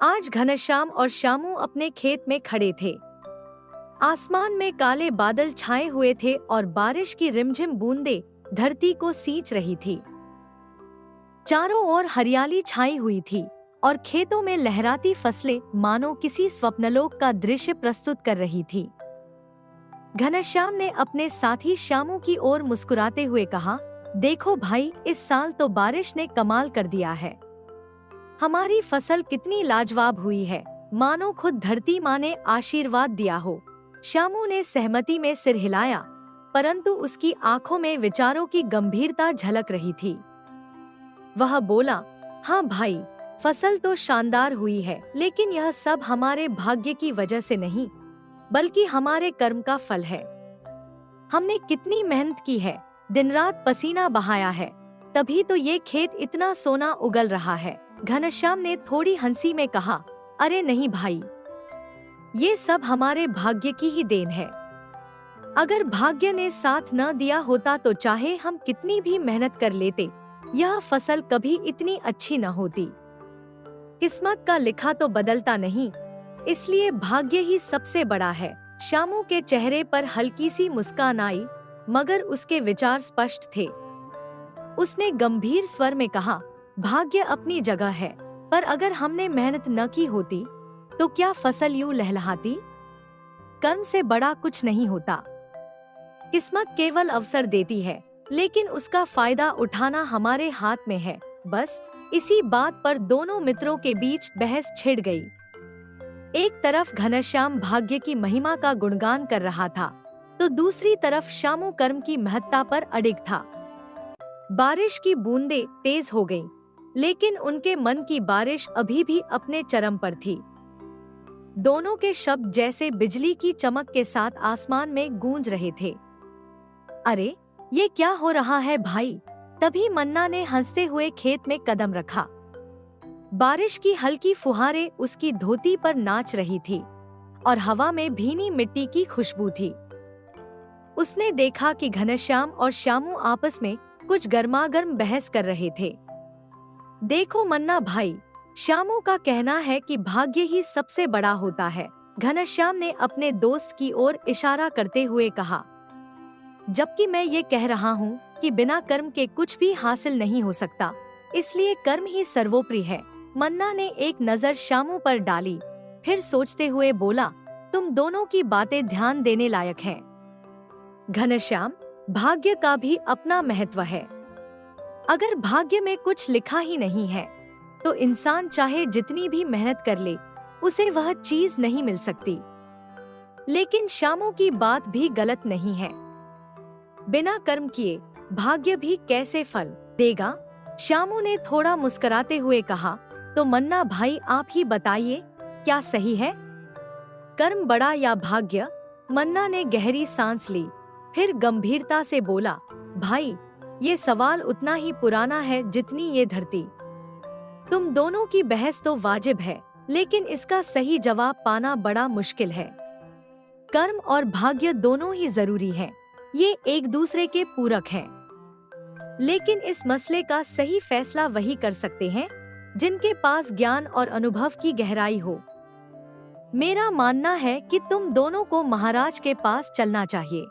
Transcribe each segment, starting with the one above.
आज घनश्याम और श्यामू अपने खेत में खड़े थे। आसमान में काले बादल छाए हुए थे और बारिश की रिमझिम बूंदें धरती को सींच रही थी। चारों ओर हरियाली छाई हुई थी और खेतों में लहराती फसलें मानो किसी स्वप्नलोक का दृश्य प्रस्तुत कर रही थी। घनश्याम ने अपने साथी श्यामू की ओर मुस्कुराते हुए कहा, देखो भाई, इस साल तो बारिश ने कमाल कर दिया है। हमारी फसल कितनी लाजवाब हुई है, मानो खुद धरती माँ ने आशीर्वाद दिया हो। श्यामू ने सहमति में सिर हिलाया, परंतु उसकी आंखों में विचारों की गंभीरता झलक रही थी। वह बोला, हाँ भाई, फसल तो शानदार हुई है, लेकिन यह सब हमारे भाग्य की वजह से नहीं, बल्कि हमारे कर्म का फल है। हमने कितनी मेहनत की है, दिन रात पसीना बहाया है, तभी तो ये खेत इतना सोना उगल रहा है। घनश्याम ने थोड़ी हंसी में कहा, अरे नहीं भाई, ये सब हमारे भाग्य की ही देन है। अगर भाग्य ने साथ न दिया होता तो चाहे हम कितनी भी मेहनत कर लेते, यह फसल कभी इतनी अच्छी न होती। किस्मत का लिखा तो बदलता नहीं, इसलिए भाग्य ही सबसे बड़ा है। श्यामू के चेहरे पर हल्की सी मुस्कान आई, मगर उसके विचार स्पष्ट थे। उसने गंभीर स्वर में कहा, भाग्य अपनी जगह है, पर अगर हमने मेहनत न की होती तो क्या फसल यूं लहलहाती? कर्म से बड़ा कुछ नहीं होता। किस्मत केवल अवसर देती है, लेकिन उसका फायदा उठाना हमारे हाथ में है। बस इसी बात पर दोनों मित्रों के बीच बहस छिड़ गई। एक तरफ घनश्याम भाग्य की महिमा का गुणगान कर रहा था, तो दूसरी तरफ श्यामू कर्म की महत्ता पर अडिग था। बारिश की बूंदें तेज हो गईं, लेकिन उनके मन की बारिश अभी भी अपने चरम पर थी। दोनों के शब्द जैसे बिजली की चमक के साथ आसमान में गूंज रहे थे। अरे, ये क्या हो रहा है भाई? तभी मन्ना ने हंसते हुए खेत में कदम रखा। बारिश की हल्की फुहारें उसकी धोती पर नाच रही थी और हवा में भीनी मिट्टी की खुशबू थी। उसने देखा कि घनश्याम और श्यामू आपस में कुछ गर्मागर्म बहस कर रहे थे। देखो मन्ना भाई, श्यामू का कहना है कि भाग्य ही सबसे बड़ा होता है। घनश्याम ने अपने दोस्त की ओर इशारा करते हुए कहा, जबकि मैं ये कह रहा हूँ कि बिना कर्म के कुछ भी हासिल नहीं हो सकता, इसलिए कर्म ही सर्वोपरि है। मन्ना ने एक नजर श्यामू पर डाली, फिर सोचते हुए बोला, तुम दोनों की बातें ध्यान देने लायक हैं। घनश्याम, भाग्य का भी अपना महत्व है। अगर भाग्य में कुछ लिखा ही नहीं है, तो इंसान चाहे जितनी भी मेहनत कर ले, उसे वह चीज नहीं मिल सकती। लेकिन श्यामू की बात भी गलत नहीं है। बिना कर्म किए भाग्य भी कैसे फल देगा? श्यामू ने थोड़ा मुस्कुराते हुए कहा, तो मन्ना भाई, आप ही बताइए, क्या सही है, कर्म बड़ा या भाग्य? मन्ना ने गहरी सांस ली, फिर गंभीरता से बोला, भाई, ये सवाल उतना ही पुराना है जितनी ये धरती। तुम दोनों की बहस तो वाजिब है, लेकिन इसका सही जवाब पाना बड़ा मुश्किल है। कर्म और भाग्य दोनों ही जरूरी हैं, ये एक दूसरे के पूरक हैं। लेकिन इस मसले का सही फैसला वही कर सकते हैं जिनके पास ज्ञान और अनुभव की गहराई हो। मेरा मानना है कि तुम दोनों को महाराज के पास चलना चाहिए,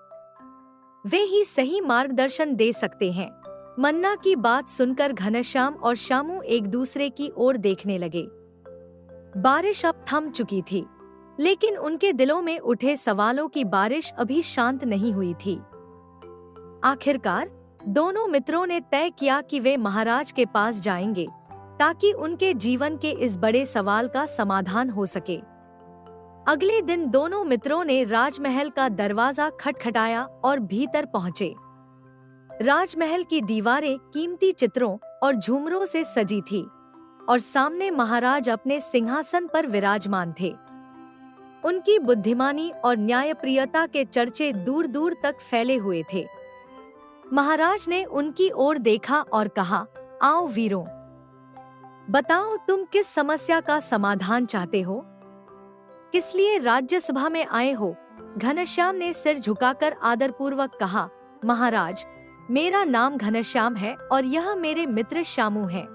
वे ही सही मार्गदर्शन दे सकते हैं। मन्ना की बात सुनकर घनश्याम और श्यामू एक दूसरे की ओर देखने लगे। बारिश अब थम चुकी थी, लेकिन उनके दिलों में उठे सवालों की बारिश अभी शांत नहीं हुई थी। आखिरकार दोनों मित्रों ने तय किया कि वे महाराज के पास जाएंगे, ताकि उनके जीवन के इस बड़े सवाल का समाधान हो सके। अगले दिन दोनों मित्रों ने राजमहल का दरवाजा खटखटाया और भीतर पहुंचे। राजमहल की दीवारें कीमती चित्रों और झूमरों से सजी थी और सामने महाराज अपने सिंहासन पर विराजमान थे। उनकी बुद्धिमानी और न्यायप्रियता के चर्चे दूर दूर तक फैले हुए थे। महाराज ने उनकी ओर देखा और कहा, आओ वीरों, बताओ तुम किस समस्या का समाधान चाहते हो, किस लिए राज्यसभा में आए हो? घनश्याम ने सिर झुकाकर आदरपूर्वक कहा, महाराज, मेरा नाम घनश्याम है और यह मेरे मित्र श्यामू हैं।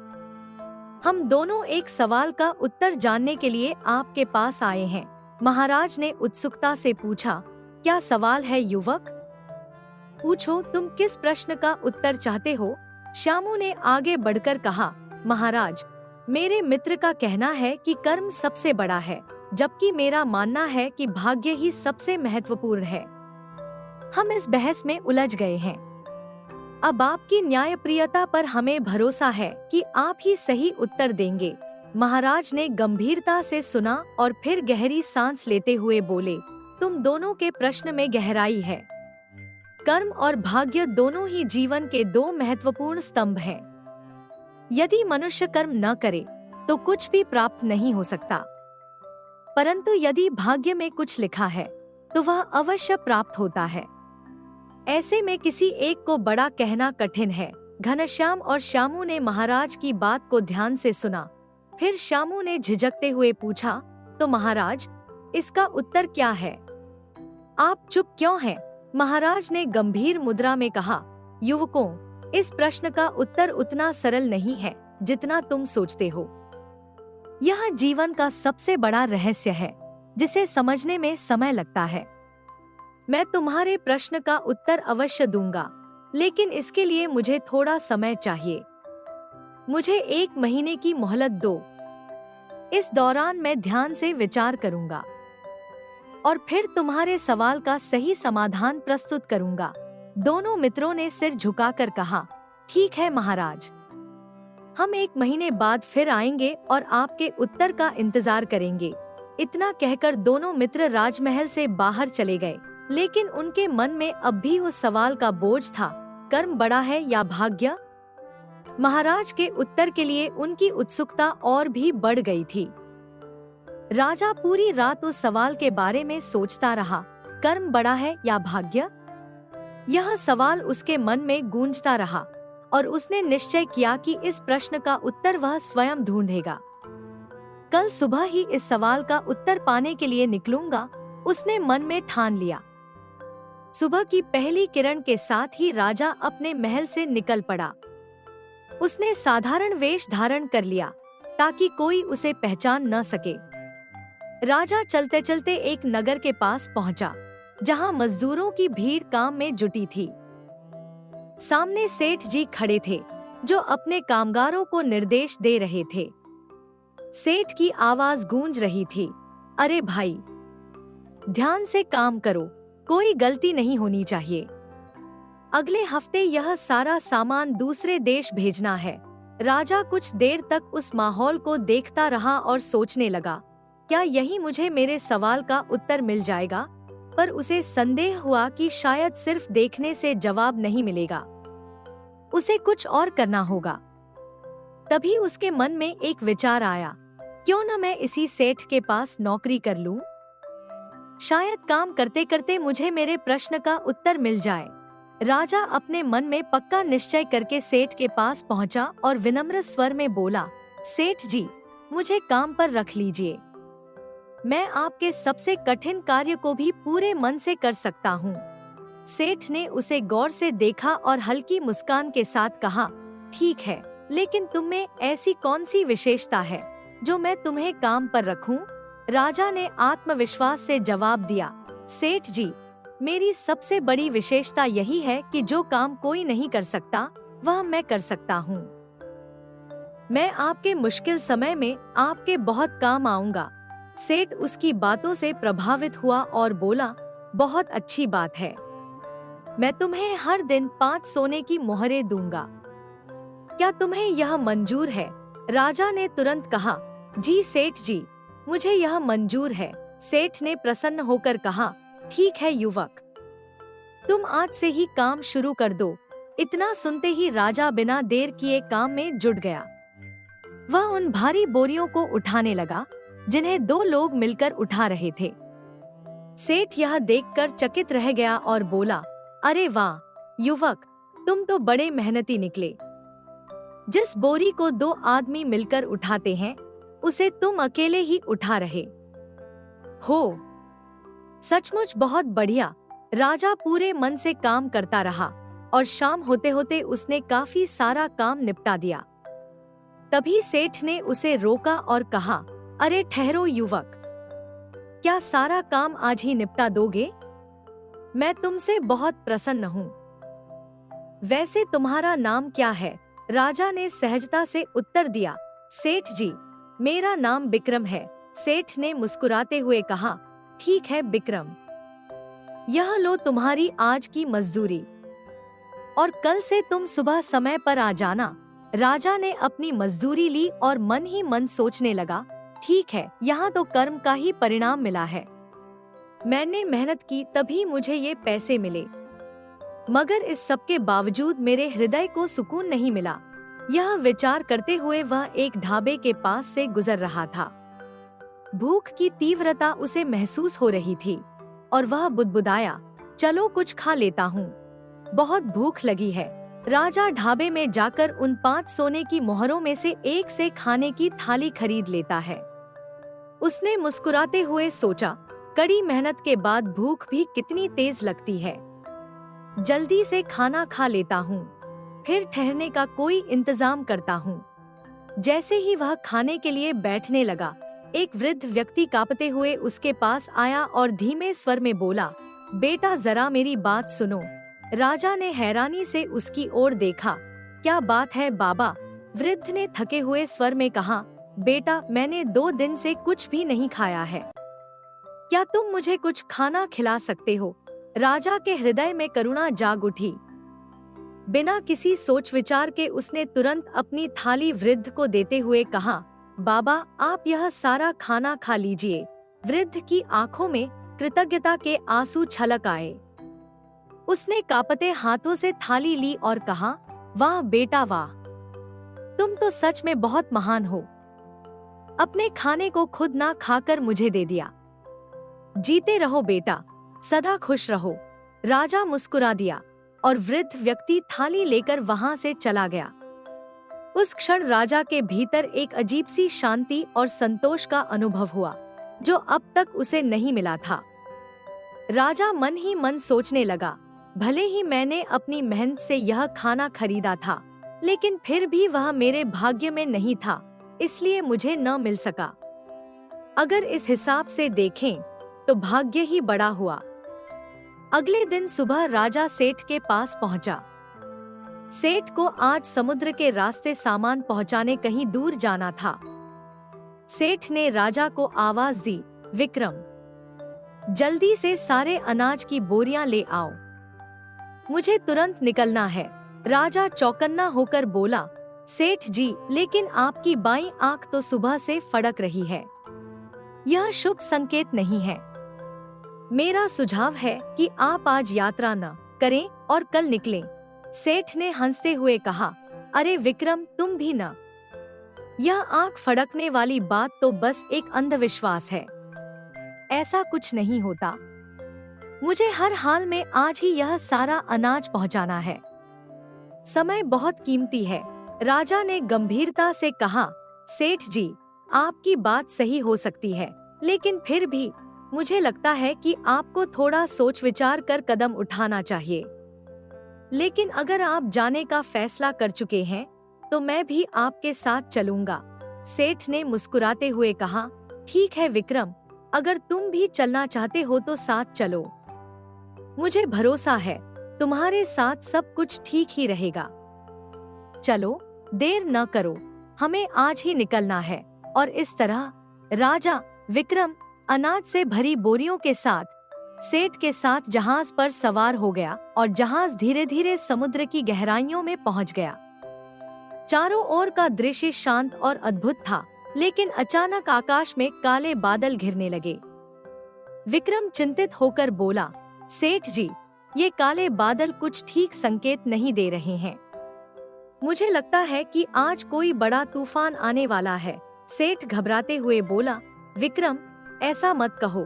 हम दोनों एक सवाल का उत्तर जानने के लिए आपके पास आए हैं। महाराज ने उत्सुकता से पूछा। क्या सवाल है युवक? पूछो, तुम किस प्रश्न का उत्तर चाहते हो? श्यामू ने आगे बढ़कर कहा। महाराज, मेरे मित्र का कहना है कि कर्म सबसे बड़ा है, जबकि मेरा मानना है कि भाग्य ही सबसे महत्वपूर्ण है। हम इस बहस में उलझ गए हैं। अब आपकी न्यायप्रियता पर हमें भरोसा है कि आप ही सही उत्तर देंगे। महाराज ने गंभीरता से सुना और फिर गहरी सांस लेते हुए बोले, तुम दोनों के प्रश्न में गहराई है। कर्म और भाग्य दोनों ही जीवन के दो महत्वपूर्ण स्तंभ हैं। यदि मनुष्य कर्म न करे तो कुछ भी प्राप्त नहीं हो सकता, परंतु यदि भाग्य में कुछ लिखा है तो वह अवश्य प्राप्त होता है। ऐसे में किसी एक को बड़ा कहना कठिन है। घनश्याम और श्यामू ने महाराज की बात को ध्यान से सुना। फिर श्यामू ने झिझकते हुए पूछा, तो महाराज, इसका उत्तर क्या है? आप चुप क्यों हैं? महाराज ने गंभीर मुद्रा में कहा, युवकों, इस प्रश्न का उत्तर उतना सरल नहीं है जितना तुम सोचते हो। यह जीवन का सबसे बड़ा रहस्य है, जिसे समझने में समय लगता है। मैं तुम्हारे प्रश्न का उत्तर अवश्य दूंगा, लेकिन इसके लिए मुझे थोड़ा समय चाहिए। मुझे 1 महीने की मोहलत दो। इस दौरान मैं ध्यान से विचार करूंगा और फिर तुम्हारे सवाल का सही समाधान प्रस्तुत करूंगा। दोनों मित्रों ने सिर झुकाकर कहा, ठीक है महाराज, हम 1 महीने बाद फिर आएंगे और आपके उत्तर का इंतजार करेंगे। इतना कहकर दोनों मित्र राजमहल से बाहर चले गए, लेकिन उनके मन में अब भी उस सवाल का बोझ था, कर्म बड़ा है या भाग्य? महाराज के उत्तर के लिए उनकी उत्सुकता और भी बढ़ गई थी। राजा पूरी रात उस सवाल के बारे में सोचता रहा, कर्म बड़ा है या भाग्य? यह सवाल उसके मन में गूंजता रहा और उसने निश्चय किया कि इस प्रश्न का उत्तर वह स्वयं ढूंढेगा। कल सुबह ही इस सवाल का उत्तर पाने के लिए निकलूंगा, उसने मन में ठान लिया। सुबह की पहली किरण के साथ ही राजा अपने महल से निकल पड़ा। उसने साधारण वेश धारण कर लिया ताकि कोई उसे पहचान न सके। राजा चलते चलते एक नगर के पास पहुंचा, जहां मजदूरों की भीड़ काम में जुटी थी। सामने सेठ जी खड़े थे, जो अपने कामगारों को निर्देश दे रहे थे। सेठ की आवाज गूंज रही थी, अरे भाई, ध्यान से काम करो, कोई गलती नहीं होनी चाहिए। अगले हफ्ते यह सारा सामान दूसरे देश भेजना है। राजा कुछ देर तक उस माहौल को देखता रहा और सोचने लगा, क्या यही मुझे मेरे सवाल का उत्तर मिल जाएगा? पर उसे संदेह हुआ कि शायद सिर्फ देखने से जवाब नहीं मिलेगा, उसे कुछ और करना होगा। तभी उसके मन में एक विचार आया, क्यों न मैं इसी सेठ के पास नौकरी कर लूं? शायद काम करते करते मुझे मेरे प्रश्न का उत्तर मिल जाए। राजा अपने मन में पक्का निश्चय करके सेठ के पास पहुंचा और विनम्र स्वर में बोला, सेठ जी, मुझे काम पर रख लीजिए। मैं आपके सबसे कठिन कार्य को भी पूरे मन से कर सकता हूँ। सेठ ने उसे गौर से देखा और हल्की मुस्कान के साथ कहा, ठीक है, लेकिन तुम में ऐसी कौन सी विशेषता है जो मैं तुम्हें काम पर रखूं? राजा ने आत्मविश्वास से जवाब दिया, सेठ जी, मेरी सबसे बड़ी विशेषता यही है कि जो काम कोई नहीं कर सकता वह मैं कर सकता हूँ। मैं आपके मुश्किल समय में आपके बहुत काम आऊंगा। सेठ उसकी बातों से प्रभावित हुआ और बोला, बहुत अच्छी बात है, मैं तुम्हें हर दिन 5 सोने की मोहरें दूंगा। क्या तुम्हें यह मंजूर है? राजा ने तुरंत कहा, जी सेठ जी, मुझे यह मंजूर है। सेठ ने प्रसन्न होकर कहा, ठीक है युवक, तुम आज से ही काम शुरू कर दो। इतना सुनते ही राजा बिना देर किए काम में जुट गया। वह उन भारी बोरियों को उठाने लगा जिन्हें 2 लोग मिलकर उठा रहे थे। सेठ यह देखकर चकित रह गया और बोला, अरे वाह युवक, तुम तो बड़े मेहनती निकले। जिस बोरी को 2 आदमी मिलकर उठाते हैं, उसे तुम अकेले ही उठा रहे हो। सचमुच बहुत बढ़िया। राजा पूरे मन से काम करता रहा और शाम होते होते उसने काफी सारा काम निपटा दिया। तभी सेठ ने उसे रोका और कहा, अरे ठहरो युवक, क्या सारा काम आज ही निपटा दोगे? मैं तुमसे बहुत प्रसन्न हूँ। वैसे तुम्हारा नाम क्या है? राजा ने सहजता से उत्तर दिया, सेठ जी, मेरा नाम विक्रम है। सेठ ने मुस्कुराते हुए कहा, ठीक है विक्रम, यह लो तुम्हारी आज की मजदूरी, और कल से तुम सुबह समय पर आ जाना। राजा ने अपनी मजदूरी ली और मन ही मन सोचने लगा, ठीक है, यहाँ तो कर्म का ही परिणाम मिला है। मैंने मेहनत की तभी मुझे ये पैसे मिले, मगर इस सब के बावजूद मेरे हृदय को सुकून नहीं मिला। यह विचार करते हुए वह एक ढाबे के पास से गुजर रहा था। भूख की तीव्रता उसे महसूस हो रही थी और वह बुदबुदाया, चलो कुछ खा लेता हूँ, बहुत भूख लगी है। राजा ढाबे में जाकर उन 5 सोने की मोहरों में से एक से खाने की थाली खरीद लेता है। उसने मुस्कुराते हुए सोचा, कड़ी मेहनत के बाद भूख भी कितनी तेज लगती है। जल्दी से खाना खा लेता हूँ, फिर ठहरने का कोई इंतजाम करता हूँ। जैसे ही वह खाने के लिए बैठने लगा, एक वृद्ध व्यक्ति कांपते हुए उसके पास आया और धीमे स्वर में बोला, बेटा जरा मेरी बात सुनो। राजा ने हैरानी से उसकी ओर देखा। क्या बात है बाबा? वृद्ध ने थके हुए स्वर में कहा, बेटा मैंने 2 दिन से कुछ भी नहीं खाया है, क्या तुम मुझे कुछ खाना खिला सकते हो? राजा के हृदय में करुणा जाग उठी। बिना किसी सोच विचार के उसने तुरंत अपनी थाली वृद्ध को देते हुए कहा, बाबा आप यह सारा खाना खा लीजिए। वृद्ध की आंखों में कृतज्ञता के आंसू छलक आए। उसने कांपते हाथों से थाली ली और कहा, वाह बेटा वाह, तुम तो सच में बहुत महान हो, अपने खाने को खुद ना खाकर मुझे दे दिया। जीते रहो बेटा, सदा खुश रहो। राजा मुस्कुरा दिया और वृद्ध व्यक्ति थाली लेकर वहां से चला गया। उस क्षण राजा के भीतर एक अजीब सी शांति और संतोष का अनुभव हुआ, जो अब तक उसे नहीं मिला था। राजा मन ही मन सोचने लगा, भले ही मैंने अपनी मेहनत से यह खाना खरीदा था, लेकिन फिर भी वह मेरे भाग्य में नहीं था, इसलिए मुझे न मिल सका। अगर इस हिसाब से देखें तो भाग्य ही बड़ा हुआ। अगले दिन सुबह राजा सेठ के पास पहुंचा। सेठ को आज समुद्र के रास्ते सामान पहुंचाने कहीं दूर जाना था। सेठ ने राजा को आवाज दी, विक्रम, जल्दी से सारे अनाज की बोरियां ले आओ, मुझे तुरंत निकलना है। राजा चौकन्ना होकर बोला, सेठ जी, लेकिन आपकी बाईं आंख तो सुबह से फड़क रही है, यह शुभ संकेत नहीं है। मेरा सुझाव है कि आप आज यात्रा न करें और कल निकलें। सेठ ने हंसते हुए कहा, अरे विक्रम, तुम भी न। यह आंख फड़कने वाली बात तो बस एक अंधविश्वास है, ऐसा कुछ नहीं होता। मुझे हर हाल में आज ही यह सारा अनाज पहुंचाना है, समय बहुत कीमती है। राजा ने गंभीरता से कहा, सेठ जी, आपकी बात सही हो सकती है, लेकिन फिर भी मुझे लगता है कि आपको थोड़ा सोच विचार कर कदम उठाना चाहिए। लेकिन अगर आप जाने का फैसला कर चुके हैं तो मैं भी आपके साथ चलूंगा। सेठ ने मुस्कुराते हुए कहा, ठीक है विक्रम, अगर तुम भी चलना चाहते हो तो साथ चलो। मुझे भरोसा है तुम्हारे साथ सब कुछ ठीक ही रहेगा। चलो, देर न करो, हमें आज ही निकलना है। और इस तरह राजा विक्रम अनाज से भरी बोरियों के साथ सेठ के साथ जहाज पर सवार हो गया और जहाज धीरे धीरे समुद्र की गहराइयों में पहुंच गया। चारों ओर का दृश्य शांत और अद्भुत था, लेकिन अचानक आकाश में काले बादल घिरने लगे। विक्रम चिंतित होकर बोला, सेठ जी, ये काले बादल कुछ ठीक संकेत नहीं दे रहे हैं। मुझे लगता है कि आज कोई बड़ा तूफान आने वाला है। सेठ घबराते हुए बोला, विक्रम, ऐसा मत कहो,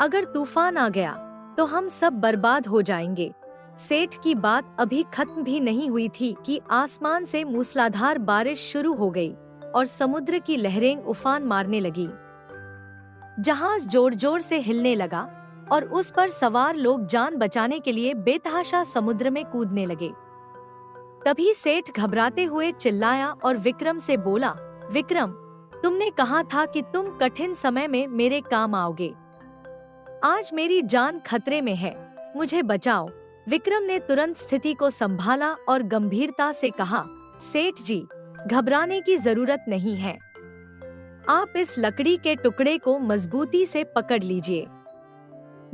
अगर तूफान आ गया तो हम सब बर्बाद हो जाएंगे। सेठ की बात अभी खत्म भी नहीं हुई थी कि आसमान से मूसलाधार बारिश शुरू हो गई और समुद्र की लहरें उफान मारने लगी। जहाज जोर जोर से हिलने लगा और उस पर सवार लोग जान बचाने के लिए बेतहाशा समुद्र में कूदने लगे। तभी सेठ घबराते हुए चिल्लाया और विक्रम से बोला, विक्रम, तुमने कहा था कि तुम कठिन समय में मेरे काम आओगे। आज मेरी जान खतरे में है, मुझे बचाओ। विक्रम ने तुरंत स्थिति को संभाला और गंभीरता से कहा, सेठ जी, घबराने की जरूरत नहीं है। आप इस लकड़ी के टुकड़े को मजबूती से पकड़ लीजिए,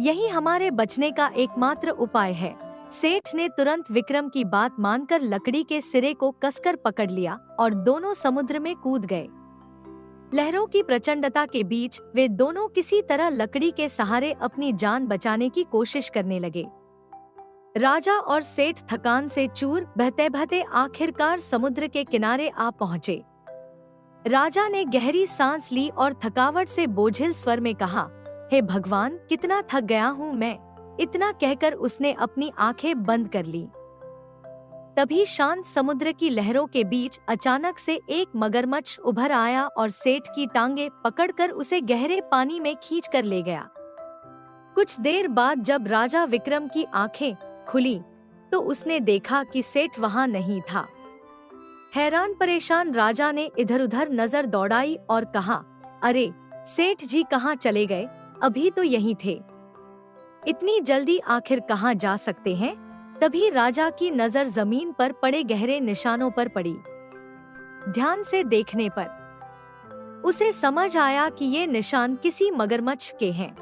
यही हमारे बचने का एकमात्र उपाय है। सेठ ने तुरंत विक्रम की बात मानकर लकड़ी के सिरे को कसकर पकड़ लिया और दोनों समुद्र में कूद गए। लहरों की प्रचंडता के बीच वे दोनों किसी तरह लकड़ी के सहारे अपनी जान बचाने की कोशिश करने लगे। राजा और सेठ थकान से चूर, बहते बहते आखिरकार समुद्र के किनारे आ पहुँचे। राजा ने गहरी सांस ली और थकावट से बोझिल स्वर में कहा, हे भगवान, कितना थक गया हूँ मैं। इतना कहकर उसने अपनी आंखें बंद कर ली। तभी शांत समुद्र की लहरों के बीच अचानक से एक मगरमच्छ उभर आया और सेठ की टांगे पकड़कर उसे गहरे पानी में खींच कर ले गया। कुछ देर बाद जब राजा विक्रम की आंखें खुली तो उसने देखा कि सेठ वहां नहीं था। हैरान परेशान राजा ने इधर उधर नजर दौड़ाई और कहा, अरे सेठ जी कहाँ चले गए? अभी तो यहीं थे। इतनी जल्दी आखिर कहाँ जा सकते हैं? तभी राजा की नजर जमीन पर पड़े गहरे निशानों पर पड़ी। ध्यान से देखने पर उसे समझ आया कि ये निशान किसी मगरमच्छ के हैं।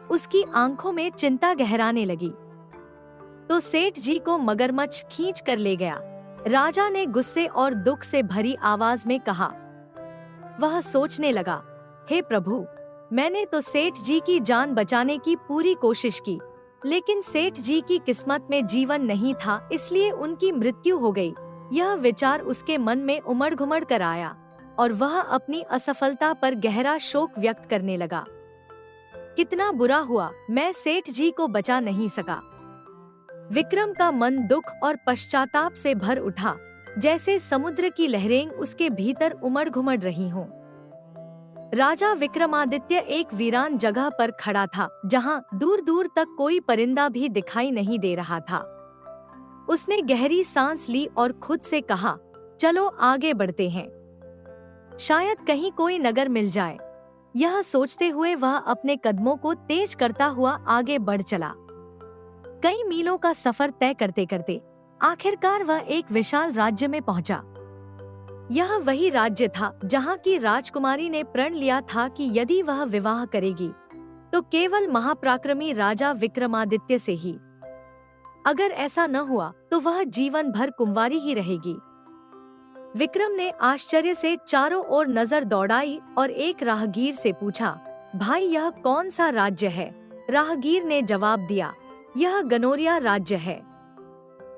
उसकी आंखों में चिंता गहराने लगी। तो सेठ जी को मगरमच्छ खींच कर ले गया। राजा ने गुस्से और दुख से भरी आवाज में कहा। वह सोचने लगा, हे प्रभु, मैंने तो सेठ जी की जान बचाने की पूरी कोशिश की, लेकिन सेठ जी की किस्मत में जीवन नहीं था, इसलिए उनकी मृत्यु हो गई। यह विचार उसके मन में उमड़ घुमड़ कर आया और वह अपनी असफलता पर गहरा शोक व्यक्त करने लगा। कितना बुरा हुआ, मैं सेठ जी को बचा नहीं सका। विक्रम का मन दुख और पश्चाताप से भर उठा, जैसे समुद्र की लहरें उसके भीतर उमड़ घुमड़ रही हों। राजा विक्रमादित्य एक वीरान जगह पर खड़ा था, जहां दूर दूर तक कोई परिंदा भी दिखाई नहीं दे रहा था। उसने गहरी सांस ली और खुद से कहा, चलो आगे बढ़ते हैं, शायद कहीं कोई नगर मिल जाए। यह सोचते हुए वह अपने कदमों को तेज करता हुआ आगे बढ़ चला। कई मीलों का सफर तय करते करते आखिरकार वह एक विशाल राज्य में पहुंचा। यह वही राज्य था जहां की राजकुमारी ने प्रण लिया था कि यदि वह विवाह करेगी तो केवल महापराक्रमी राजा विक्रमादित्य से ही। अगर ऐसा न हुआ तो वह जीवन भर कुंवारी ही रहेगी। विक्रम ने आश्चर्य से चारों ओर नजर दौड़ाई और एक राहगीर से पूछा, भाई यह कौन सा राज्य है? राहगीर ने जवाब दिया, यह गनोरिया राज्य है।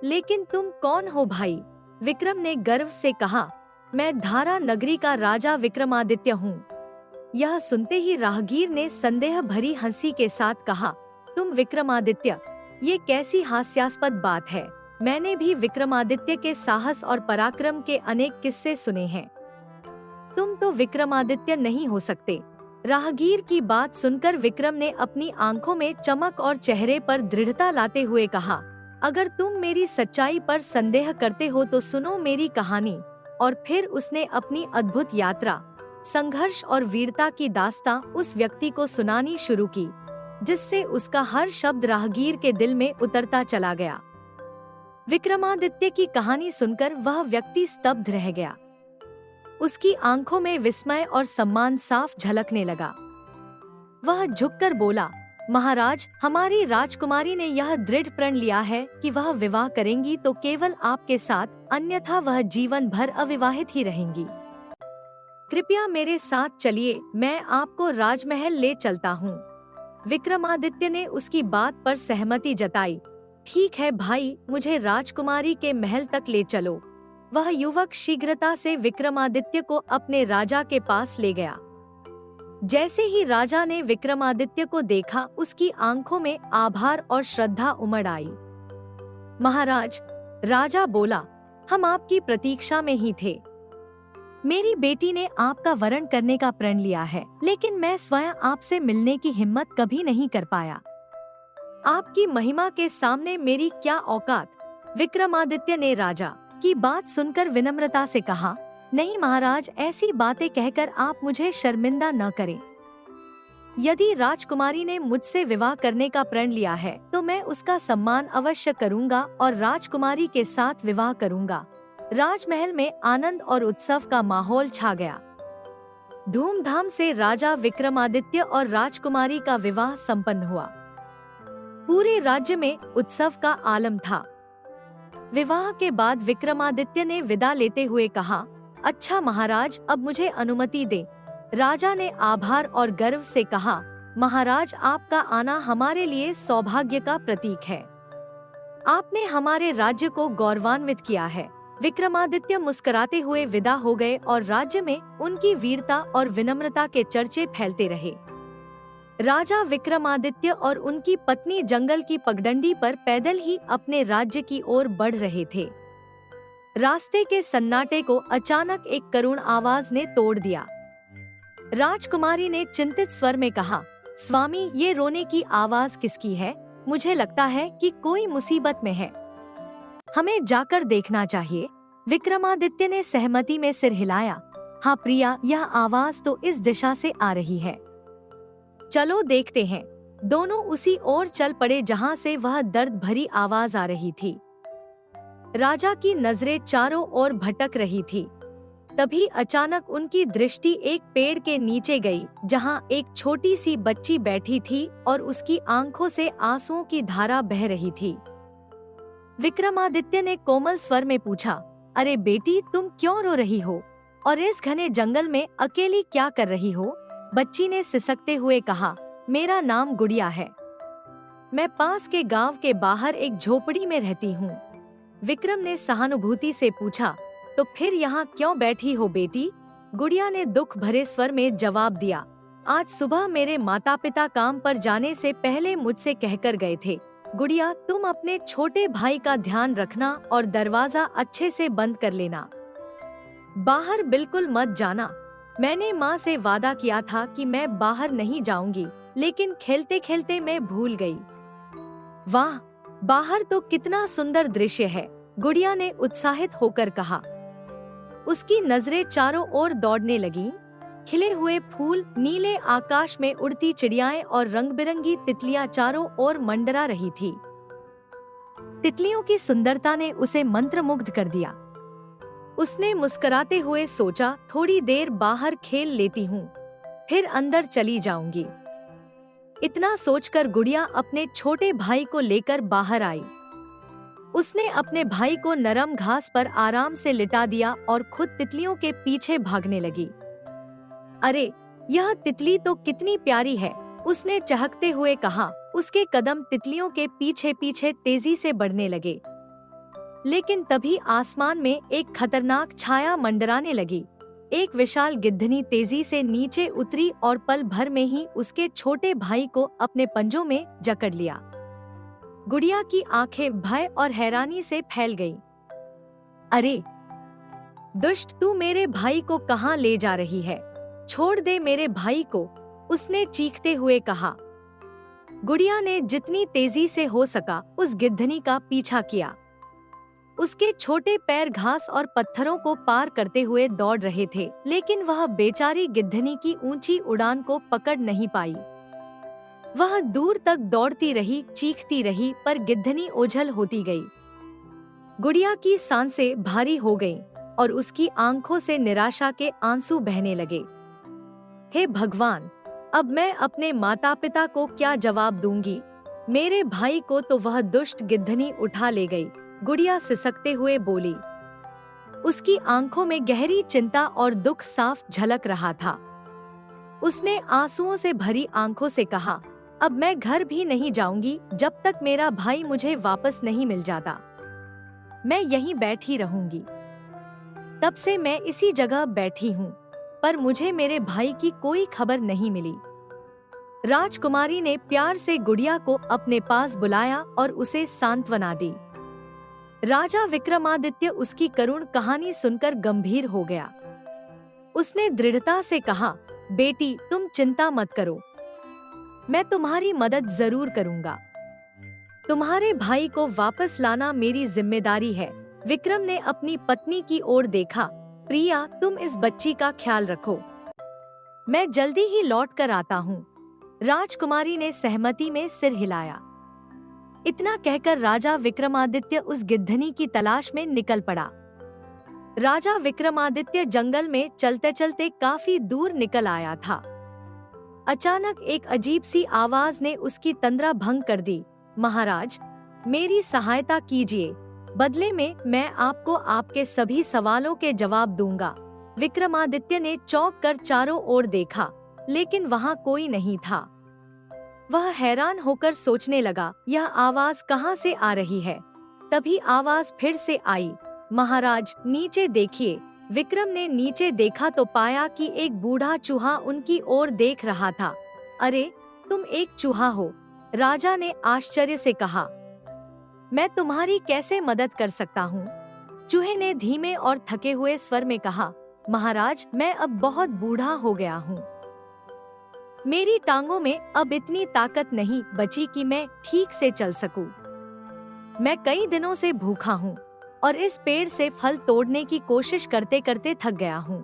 लेकिन तुम कौन हो भाई? विक्रम ने गर्व से कहा, मैं धारा नगरी का राजा विक्रमादित्य हूँ। यह सुनते ही राहगीर ने संदेह भरी हंसी के साथ कहा, तुम विक्रमादित्य? ये कैसी हास्यास्पद बात है। मैंने भी विक्रमादित्य के साहस और पराक्रम के अनेक किस्से सुने हैं। तुम तो विक्रमादित्य नहीं हो सकते। राहगीर की बात सुनकर विक्रम ने अपनी आंखों में चमक और चेहरे पर दृढ़ता लाते हुए कहा, अगर तुम मेरी सच्चाई पर संदेह करते हो तो सुनो मेरी कहानी। और फिर उसने अपनी अद्भुत यात्रा, संघर्ष और वीरता की दास्तां उस व्यक्ति को सुनानी शुरू की, जिससे उसका हर शब्द राहगीर के दिल में उतरता चला गया। विक्रमादित्य की कहानी सुनकर वह व्यक्ति स्तब्ध रह गया। उसकी आंखों में विस्मय और सम्मान साफ झलकने लगा। वह झुककर बोला, महाराज, हमारी राजकुमारी ने यह दृढ़ प्रण लिया है कि वह विवाह करेंगी तो केवल आपके साथ, अन्यथा वह जीवन भर अविवाहित ही रहेंगी। कृपया मेरे साथ चलिए, मैं आपको राजमहल ले चलता हूँ। विक्रमादित्य ने उसकी बात पर सहमति जताई। ठीक है भाई, मुझे राजकुमारी के महल तक ले चलो। वह युवक शीघ्रता से विक्रमादित्य को अपने राजा के पास ले गया। जैसे ही राजा ने विक्रमादित्य को देखा, उसकी आंखों में आभार और श्रद्धा उमड़ आई। महाराज, राजा बोला, हम आपकी प्रतीक्षा में ही थे। मेरी बेटी ने आपका वरण करने का प्रण लिया है, लेकिन मैं स्वयं आपसे मिलने की हिम्मत कभी नहीं कर पाया। आपकी महिमा के सामने मेरी क्या औकात। विक्रमादित्य ने राजा की बात सुनकर विनम्रता से कहा, नहीं महाराज, ऐसी बातें कहकर आप मुझे शर्मिंदा न करें। यदि राजकुमारी ने मुझसे विवाह करने का प्रण लिया है तो मैं उसका सम्मान अवश्य करूंगा और राजकुमारी के साथ विवाह करूंगा। राजमहल में आनंद और उत्सव का माहौल छा गया। धूमधाम से राजा विक्रमादित्य और राजकुमारी का विवाह संपन्न हुआ। पूरे राज्य में उत्सव का आलम था। विवाह के बाद विक्रमादित्य ने विदा लेते हुए कहा, अच्छा महाराज, अब मुझे अनुमति दें। राजा ने आभार और गर्व से कहा, महाराज, आपका आना हमारे लिए सौभाग्य का प्रतीक है। आपने हमारे राज्य को गौरवान्वित किया है। विक्रमादित्य मुस्कुराते हुए विदा हो गए और राज्य में उनकी वीरता और विनम्रता के चर्चे फैलते रहे। राजा विक्रमादित्य और उनकी पत्नी जंगल की पगडंडी पर पैदल ही अपने राज्य की ओर बढ़ रहे थे। रास्ते के सन्नाटे को अचानक एक करुण आवाज ने तोड़ दिया। राजकुमारी ने चिंतित स्वर में कहा, स्वामी, ये रोने की आवाज किसकी है? मुझे लगता है कि कोई मुसीबत में है। हमें जाकर देखना चाहिए। विक्रमादित्य ने सहमति में सिर हिलाया। हाँ प्रिया, यह आवाज तो इस दिशा से आ रही है। चलो देखते हैं। दोनों उसी ओर चल पड़े जहाँ से वह दर्द भरी आवाज आ रही थी। राजा की नजरें चारों ओर भटक रही थी। तभी अचानक उनकी दृष्टि एक पेड़ के नीचे गई, जहां एक छोटी सी बच्ची बैठी थी और उसकी आंखों से आंसुओं की धारा बह रही थी। विक्रमादित्य ने कोमल स्वर में पूछा, अरे बेटी, तुम क्यों रो रही हो और इस घने जंगल में अकेली क्या कर रही हो? बच्ची ने सिसकते हुए कहा, मेरा नाम गुड़िया है। मैं पास के गांव के बाहर एक झोपड़ी में रहती हूँ। विक्रम ने सहानुभूति से पूछा, तो फिर यहाँ क्यों बैठी हो बेटी? गुड़िया ने दुख भरे स्वर में जवाब दिया, आज सुबह मेरे माता पिता काम पर जाने से पहले मुझसे कहकर गए थे, गुड़िया, तुम अपने छोटे भाई का ध्यान रखना और दरवाजा अच्छे से बंद कर लेना। बाहर बिल्कुल मत जाना। मैंने माँ से वादा किया था कि मैं बाहर नहीं जाऊंगी, लेकिन खेलते खेलते मैं भूल गई। वाह, बाहर तो कितना सुंदर दृश्य है, गुड़िया ने उत्साहित होकर कहा। उसकी नजरें चारों ओर दौड़ने लगीं। खिले हुए फूल, नीले आकाश में उड़ती चिड़ियाएं और रंग-बिरंगी तितलियां चारों ओर मंडरा रही थी। तितलियों की सुंदरता ने उसे मंत्रमुग्ध कर दिया। उसने मुस्कुराते हुए सोचा, थोड़ी देर बाहर खेल लेती हूँ, फिर अंदर चली जाऊंगी। इतना सोचकर गुड़िया अपने छोटे भाई को लेकर बाहर आई। उसने अपने भाई को नरम घास पर आराम से लिटा दिया और खुद तितलियों के पीछे भागने लगी। अरे, यह तितली तो कितनी प्यारी है, उसने चहकते हुए कहा। उसके कदम तितलियों के पीछे पीछे तेजी से बढ़ने लगे। लेकिन तभी आसमान में एक खतरनाक छाया मंडराने लगी। एक विशाल गिद्धनी तेजी से नीचे उतरी और पल भर में ही उसके छोटे भाई को अपने पंजों में जकड़ लिया। गुड़िया की आंखें भय और हैरानी से फैल गईं। अरे दुष्ट, तू मेरे भाई को कहाँ ले जा रही है? छोड़ दे मेरे भाई को, उसने चीखते हुए कहा। गुड़िया ने जितनी तेजी से हो सका उस गिद्धनी का पीछा किया। उसके छोटे पैर घास और पत्थरों को पार करते हुए दौड़ रहे थे, लेकिन वह बेचारी गिद्धनी की ऊंची उड़ान को पकड़ नहीं पाई। वह दूर तक दौड़ती रही, चीखती रही, पर गिद्धनी ओझल होती गई। गुड़िया की सांसें भारी हो गईं और उसकी आंखों से निराशा के आंसू बहने लगे। हे भगवान, अब मैं अपने माता पिता को क्या जवाब दूंगी? मेरे भाई को तो वह दुष्ट गिद्धनी उठा ले गई, गुड़िया सिसकते हुए बोली। उसकी आंखों में गहरी चिंता और दुख साफ झलक रहा था। उसने आंसुओं से भरी आंखों से कहा, अब मैं घर भी नहीं जाऊंगी जब तक मेरा भाई मुझे वापस नहीं मिल जाता। मैं यहीं बैठी रहूंगी। तब से मैं इसी जगह बैठी हूँ, पर मुझे मेरे भाई की कोई खबर नहीं मिली। राजकुमारी ने प्यार से गुड़िया को अपने पास बुलाया और उसे सांत्वना दी। राजा विक्रमादित्य उसकी करुण कहानी सुनकर गंभीर हो गया। उसने दृढ़ता से कहा, बेटी, तुम चिंता मत करो, मैं तुम्हारी मदद जरूर करूंगा। तुम्हारे भाई को वापस लाना मेरी जिम्मेदारी है। विक्रम ने अपनी पत्नी की ओर देखा। प्रिया, तुम इस बच्ची का ख्याल रखो, मैं जल्दी ही लौट कर आता हूँ। राजकुमारी ने सहमति में सिर हिलाया। इतना कहकर राजा विक्रमादित्य उस गिद्धनी की तलाश में निकल पड़ा। राजा विक्रमादित्य जंगल में चलते चलते काफी दूर निकल आया था। अचानक एक अजीब सी आवाज ने उसकी तंद्रा भंग कर दी। महाराज, मेरी सहायता कीजिए, बदले में मैं आपको आपके सभी सवालों के जवाब दूंगा। विक्रमादित्य ने चौंक कर चारों ओर देखा, लेकिन वहाँ कोई नहीं था। वह हैरान होकर सोचने लगा, यह आवाज कहाँ से आ रही है। तभी आवाज फिर से आई, महाराज नीचे देखिए। विक्रम ने नीचे देखा तो पाया कि एक बूढ़ा चूहा उनकी ओर देख रहा था। अरे, तुम एक चूहा हो? राजा ने आश्चर्य से कहा। मैं तुम्हारी कैसे मदद कर सकता हूँ? चूहे ने धीमे और थके हुए स्वर में कहा, महाराज, मैं अब बहुत बूढ़ा हो गया हूँ। मेरी टांगों में अब इतनी ताकत नहीं बची कि मैं ठीक से चल सकूं। मैं कई दिनों से भूखा हूँ और इस पेड़ से फल तोड़ने की कोशिश करते करते थक गया हूँ,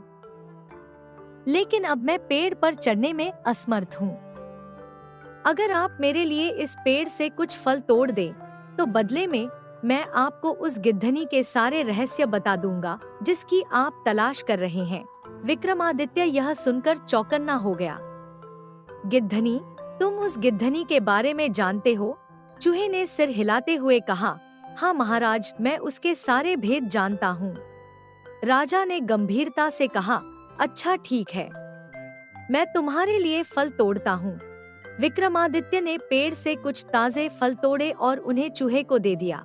लेकिन अब मैं पेड़ पर चढ़ने में असमर्थ हूँ। अगर आप मेरे लिए इस पेड़ से कुछ फल तोड़ दें, तो बदले में मैं आपको उस गिद्धनी के सारे रहस्य बता दूंगा जिसकी आप तलाश कर रहे हैं। विक्रमादित्य यह सुनकर चौकन्ना हो गया। गिद्धनी? तुम उस गिद्धनी के बारे में जानते हो? चूहे ने सिर हिलाते हुए कहा, हाँ महाराज, मैं उसके सारे भेद जानता हूँ। राजा ने गंभीरता से कहा, अच्छा ठीक है, मैं तुम्हारे लिए फल तोड़ता हूँ। विक्रमादित्य ने पेड़ से कुछ ताजे फल तोड़े और उन्हें चूहे को दे दिया।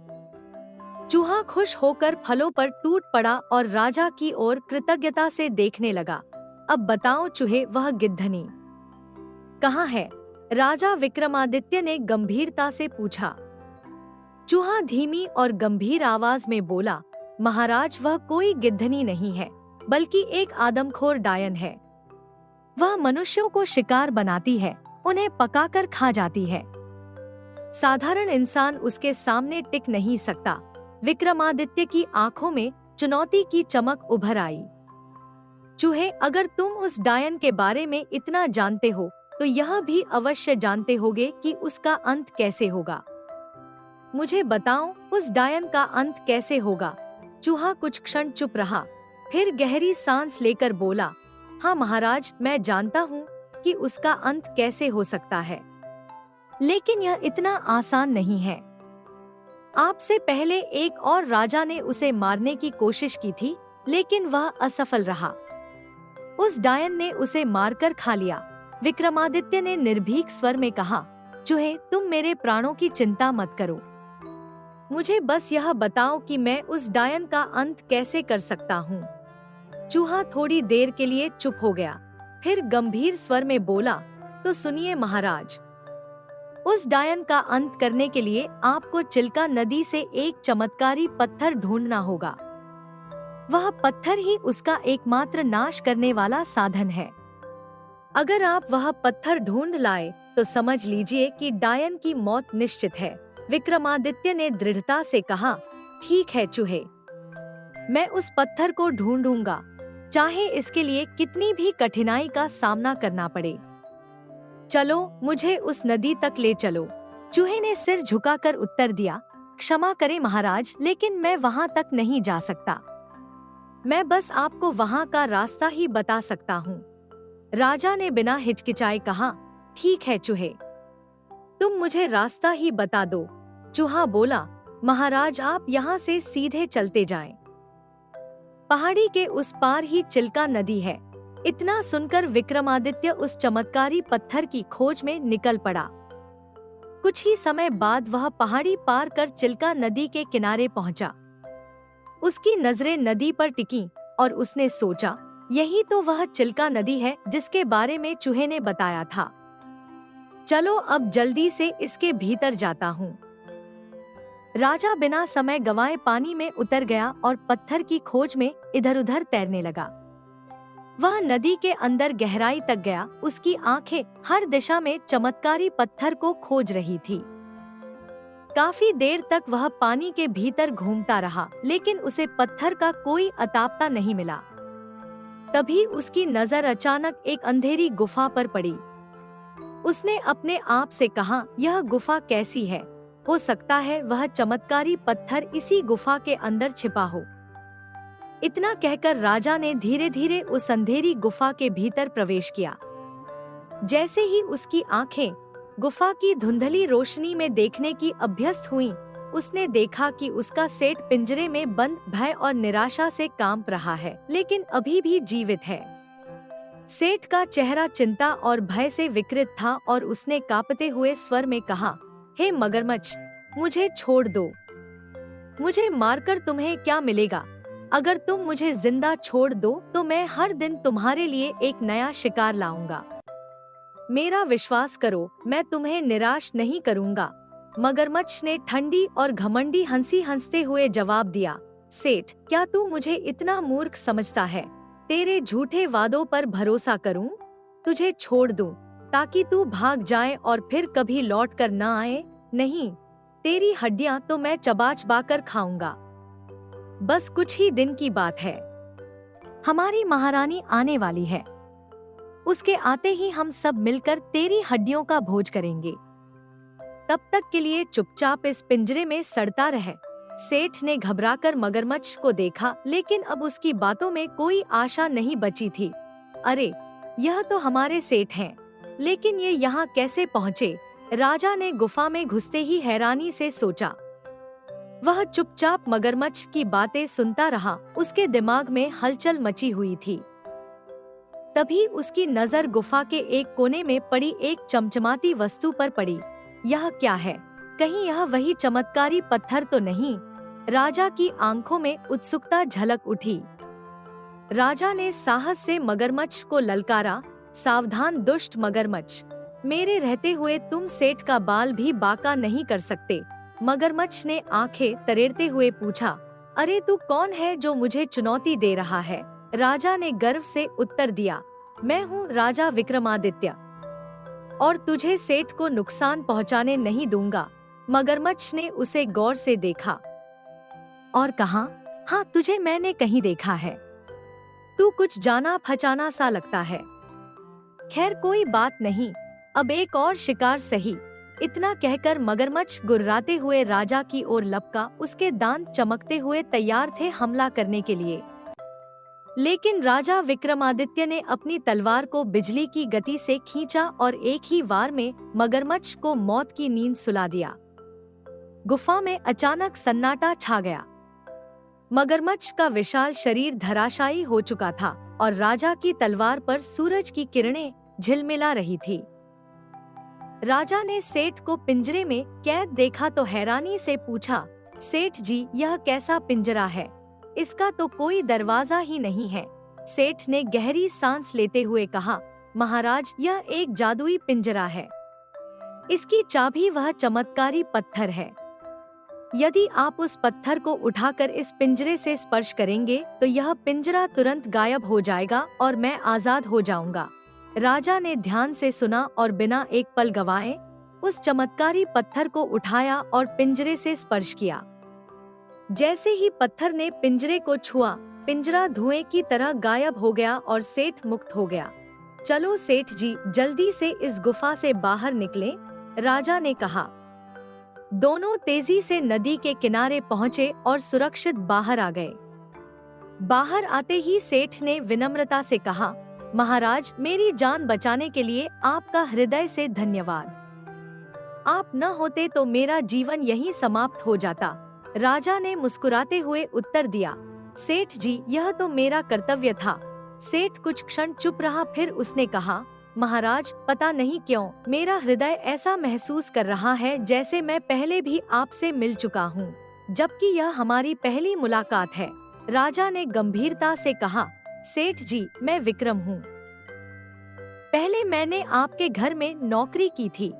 चूहा खुश होकर फलों पर टूट पड़ा और राजा की ओर कृतज्ञता से देखने लगा। अब बताओ चूहे, वह गिद्धनी कहाँ है? राजा विक्रमादित्य ने गंभीरता से पूछा। चूहा धीमी और गंभीर आवाज में बोला, महाराज, वह कोई गिद्धनी नहीं है, बल्कि एक आदमखोर डायन है। वह मनुष्यों को शिकार बनाती है, उन्हें पकाकर खा जाती है। साधारण इंसान उसके सामने टिक नहीं सकता। विक्रमादित्य की आंखों में चुनौती की चमक उभर आई। चूहे, अगर तुम उस डायन के बारे में इतना जानते हो, तो यह भी अवश्य जानते होगे कि उसका अंत कैसे होगा। मुझे बताओ, उस डायन का अंत कैसे होगा? चूहा कुछ क्षण चुप रहा, फिर गहरी सांस लेकर बोला, हाँ महाराज, मैं जानता हूँ कि उसका अंत कैसे हो सकता है, लेकिन यह इतना आसान नहीं है। आपसे पहले एक और राजा ने उसे मारने की कोशिश की थी, लेकिन वह असफल रहा। उस डायन ने उसे मारकर खा लिया। विक्रमादित्य ने निर्भीक स्वर में कहा, चूहे, तुम मेरे प्राणों की चिंता मत करो, मुझे बस यह बताओ कि मैं उस डायन का अंत कैसे कर सकता हूँ। चूहा थोड़ी देर के लिए चुप हो गया, फिर गंभीर स्वर में बोला, तो सुनिए महाराज, उस डायन का अंत करने के लिए आपको चिल्का नदी से एक चमत्कारी पत्थर ढूंढना होगा। वह पत्थर ही उसका एकमात्र नाश करने वाला साधन है। अगर आप वह पत्थर ढूंढ लाए, तो समझ लीजिए कि डायन की मौत निश्चित है। विक्रमादित्य ने दृढ़ता से कहा, ठीक है चूहे, मैं उस पत्थर को ढूंढूंगा, चाहे इसके लिए कितनी भी कठिनाई का सामना करना पड़े। चलो, मुझे उस नदी तक ले चलो। चूहे ने सिर झुकाकर उत्तर दिया, क्षमा करें महाराज, लेकिन मैं वहां तक नहीं जा सकता। मैं बस आपको वहां का रास्ता ही बता सकता हूँ। राजा ने बिना हिचकिचाए कहा, ठीक है चूहे, तुम मुझे रास्ता ही बता दो। चूहा बोला, महाराज, आप यहाँ से सीधे चलते जाएं। पहाड़ी के उस पार ही चिल्का नदी है। इतना सुनकर विक्रमादित्य उस चमत्कारी पत्थर की खोज में निकल पड़ा। कुछ ही समय बाद वह पहाड़ी पार कर चिल्का नदी के किनारे पहुंचा। उसकी नजरें नदी पर टिकीं और उसने सोचा, यही तो वह चिल्का नदी है जिसके बारे में चूहे ने बताया था। चलो, अब जल्दी से इसके भीतर जाता हूँ। राजा बिना समय गंवाए पानी में उतर गया और पत्थर की खोज में इधर उधर तैरने लगा। वह नदी के अंदर गहराई तक गया। उसकी आंखें हर दिशा में चमत्कारी पत्थर को खोज रही थी। काफी देर तक वह पानी के भीतर घूमता रहा, लेकिन उसे पत्थर का कोई अतापता नहीं मिला। तभी उसकी नजर अचानक एक अंधेरी गुफा पर पड़ी। उसने अपने आप से कहा, यह गुफा कैसी है? हो सकता है वह चमत्कारी पत्थर इसी गुफा के अंदर छिपा हो। इतना कहकर राजा ने धीरे धीरे उस अंधेरी गुफा के भीतर प्रवेश किया। जैसे ही उसकी आंखें गुफा की धुंधली रोशनी में देखने की अभ्यस्त हुईं, उसने देखा कि उसका सेठ पिंजरे में बंद भय और निराशा से कांप रहा है, लेकिन अभी भी जीवित है। सेठ का चेहरा चिंता और भय से विकृत था और उसने कांपते हुए स्वर में कहा, हे मगरमच्छ, मुझे छोड़ दो। मुझे मारकर तुम्हें क्या मिलेगा? अगर तुम मुझे जिंदा छोड़ दो तो मैं हर दिन तुम्हारे लिए एक नया शिकार लाऊंगा। मेरा विश्वास करो, मैं तुम्हें निराश नहीं करूंगा। मगरमच्छ ने ठंडी और घमंडी हंसी हंसते हुए जवाब दिया, सेठ, क्या तू मुझे इतना मूर्ख समझता है? तेरे झूठे वादों पर भरोसा करूं? तुझे छोड़ दूं ताकि तू भाग जाए और फिर कभी लौट कर न आए? नहीं, तेरी हड्डियां तो मैं चबा चबा कर खाऊंगा। बस कुछ ही दिन की बात है। हमारी महारानी आने वाली है। उसके आते ही हम सब मिलकर तेरी हड्डियों का भोज करेंगे। तब तक के लिए चुपचाप इस पिंजरे में सड़ता रह। सेठ ने घबराकर मगरमच्छ को देखा, लेकिन अब उसकी बातों में कोई आशा नहीं बची थी। अरे, यह तो हमारे सेठ हैं, लेकिन ये यहाँ कैसे पहुँचे? राजा ने गुफा में घुसते ही हैरानी से सोचा। वह चुपचाप मगरमच्छ की बातें सुनता रहा। उसके दिमाग में हलचल मची हुई थी। तभी उसकी नजर गुफा के एक कोने में पड़ी एक चमचमाती वस्तु पर पड़ी। यह क्या है? कहीं यह वही चमत्कारी पत्थर तो नहीं? राजा की आंखों में उत्सुकता झलक उठी। राजा ने साहस से मगरमच्छ को ललकारा, सावधान दुष्ट मगरमच्छ, मेरे रहते हुए तुम सेठ का बाल भी बांका नहीं कर सकते। मगरमच्छ ने आंखें तरेरते हुए पूछा, अरे तू कौन है जो मुझे चुनौती दे रहा है? राजा ने गर्व से उत्तर दिया, मैं हूँ राजा विक्रमादित्य और तुझे सेठ को नुकसान पहुँचाने नहीं दूंगा। मगरमच्छ ने उसे गौर से देखा और कहा, हाँ, तुझे मैंने कहीं देखा है। तू कुछ जाना पहचाना सा लगता है। खैर कोई बात नहीं, अब एक और शिकार सही। इतना कहकर मगरमच्छ गुर्राते हुए राजा की ओर लपका। उसके दांत चमकते हुए तैयार थे हमला करने के लिए। लेकिन राजा विक्रमादित्य ने अपनी तलवार को बिजली की गति से खींचा और एक ही वार में मगरमच्छ को मौत की नींद सुला दिया। गुफा में अचानक सन्नाटा छा गया। मगरमच्छ का विशाल शरीर धराशायी हो चुका था और राजा की तलवार पर सूरज की किरणें झिलमिला रही थी। राजा ने सेठ को पिंजरे में कैद देखा तो हैरानी से पूछा, सेठ जी, यह कैसा पिंजरा है? इसका तो कोई दरवाजा ही नहीं है। सेठ ने गहरी सांस लेते हुए कहा, महाराज, यह एक जादुई पिंजरा है। इसकी चाबी वह चमत्कारी पत्थर है। यदि आप उस पत्थर को उठाकर इस पिंजरे से स्पर्श करेंगे तो यह पिंजरा तुरंत गायब हो जाएगा और मैं आजाद हो जाऊंगा। राजा ने ध्यान से सुना और बिना एक पल गवाए उस चमत्कारी पत्थर को उठाया और पिंजरे से स्पर्श किया। जैसे ही पत्थर ने पिंजरे को छुआ, पिंजरा धुएं की तरह गायब हो गया और सेठ मुक्त हो गया। चलो सेठ जी, जल्दी से इस गुफा से बाहर निकलें, राजा ने कहा। दोनों तेजी से नदी के किनारे पहुँचे और सुरक्षित बाहर आ गए। बाहर आते ही सेठ ने विनम्रता से कहा, महाराज, मेरी जान बचाने के लिए आपका हृदय से धन्यवाद। आप न होते तो मेरा जीवन यहीं समाप्त हो जाता। राजा ने मुस्कुराते हुए उत्तर दिया, सेठ जी, यह तो मेरा कर्तव्य था। सेठ कुछ क्षण चुप रहा, फिर उसने कहा, महाराज, पता नहीं क्यों मेरा हृदय ऐसा महसूस कर रहा है जैसे मैं पहले भी आपसे मिल चुका हूँ, जबकि यह हमारी पहली मुलाकात है। राजा ने गंभीरता से कहा, सेठ जी, मैं विक्रम हूँ। पहले मैंने आपके घर में नौकरी की थी।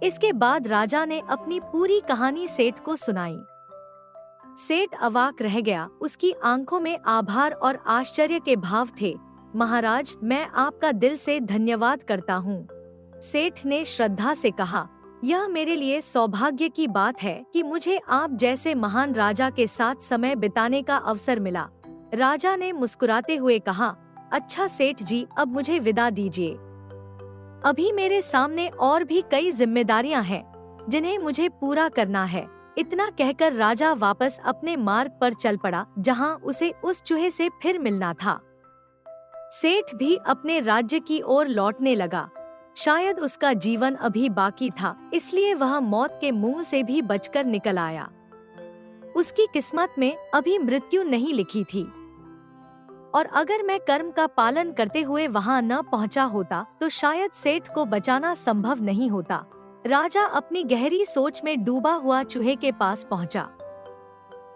इसके बाद राजा ने अपनी पूरी कहानी सेठ को सुनाई। सेठ अवाक रह गया। उसकी आंखों में आभार और आश्चर्य के भाव थे। महाराज, मैं आपका दिल से धन्यवाद करता हूँ। सेठ ने श्रद्धा से कहा, यह मेरे लिए सौभाग्य की बात है कि मुझे आप जैसे महान राजा के साथ समय बिताने का अवसर मिला। राजा ने मुस्कुराते हुए कहा, अच्छा सेठ जी, अब मुझे विदा दीजिए। अभी मेरे सामने और भी कई जिम्मेदारियां हैं जिन्हें मुझे पूरा करना है। इतना कहकर राजा वापस अपने मार्ग पर चल पड़ा जहां उसे उस चूहे से फिर मिलना था। सेठ भी अपने राज्य की ओर लौटने लगा। शायद उसका जीवन अभी बाकी था, इसलिए वह मौत के मुंह से भी बचकर निकल आया। उसकी किस्मत में अभी मृत्यु नहीं लिखी थी, और अगर मैं कर्म का पालन करते हुए वहां न पहुंचा होता तो शायद सेठ को बचाना संभव नहीं होता। राजा अपनी गहरी सोच में डूबा हुआ चूहे के पास पहुंचा।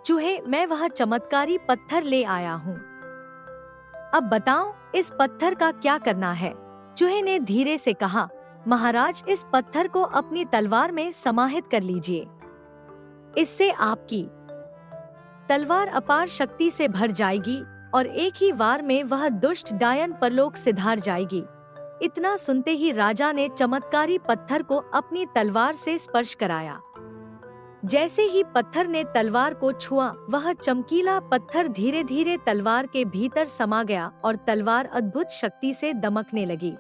चूहे, मैं वह चमत्कारी पत्थर ले आया हूँ। अब बताओ, इस पत्थर का क्या करना है? चूहे ने धीरे से कहा, महाराज, इस पत्थर को अपनी तलवार में समाहित कर लीजिए। इससे आपकी तलवार अपार शक्ति से भर जाएगी और एक ही वार में वह दुष्ट डायन परलोक सिधार जाएगी। इतना सुनते ही राजा ने चमत्कारी पत्थर को अपनी तलवार से स्पर्श कराया। जैसे ही पत्थर ने तलवार को छुआ, वह चमकीला पत्थर धीरे धीरे तलवार के भीतर समा गया और तलवार अद्भुत शक्ति से दमकने लगी।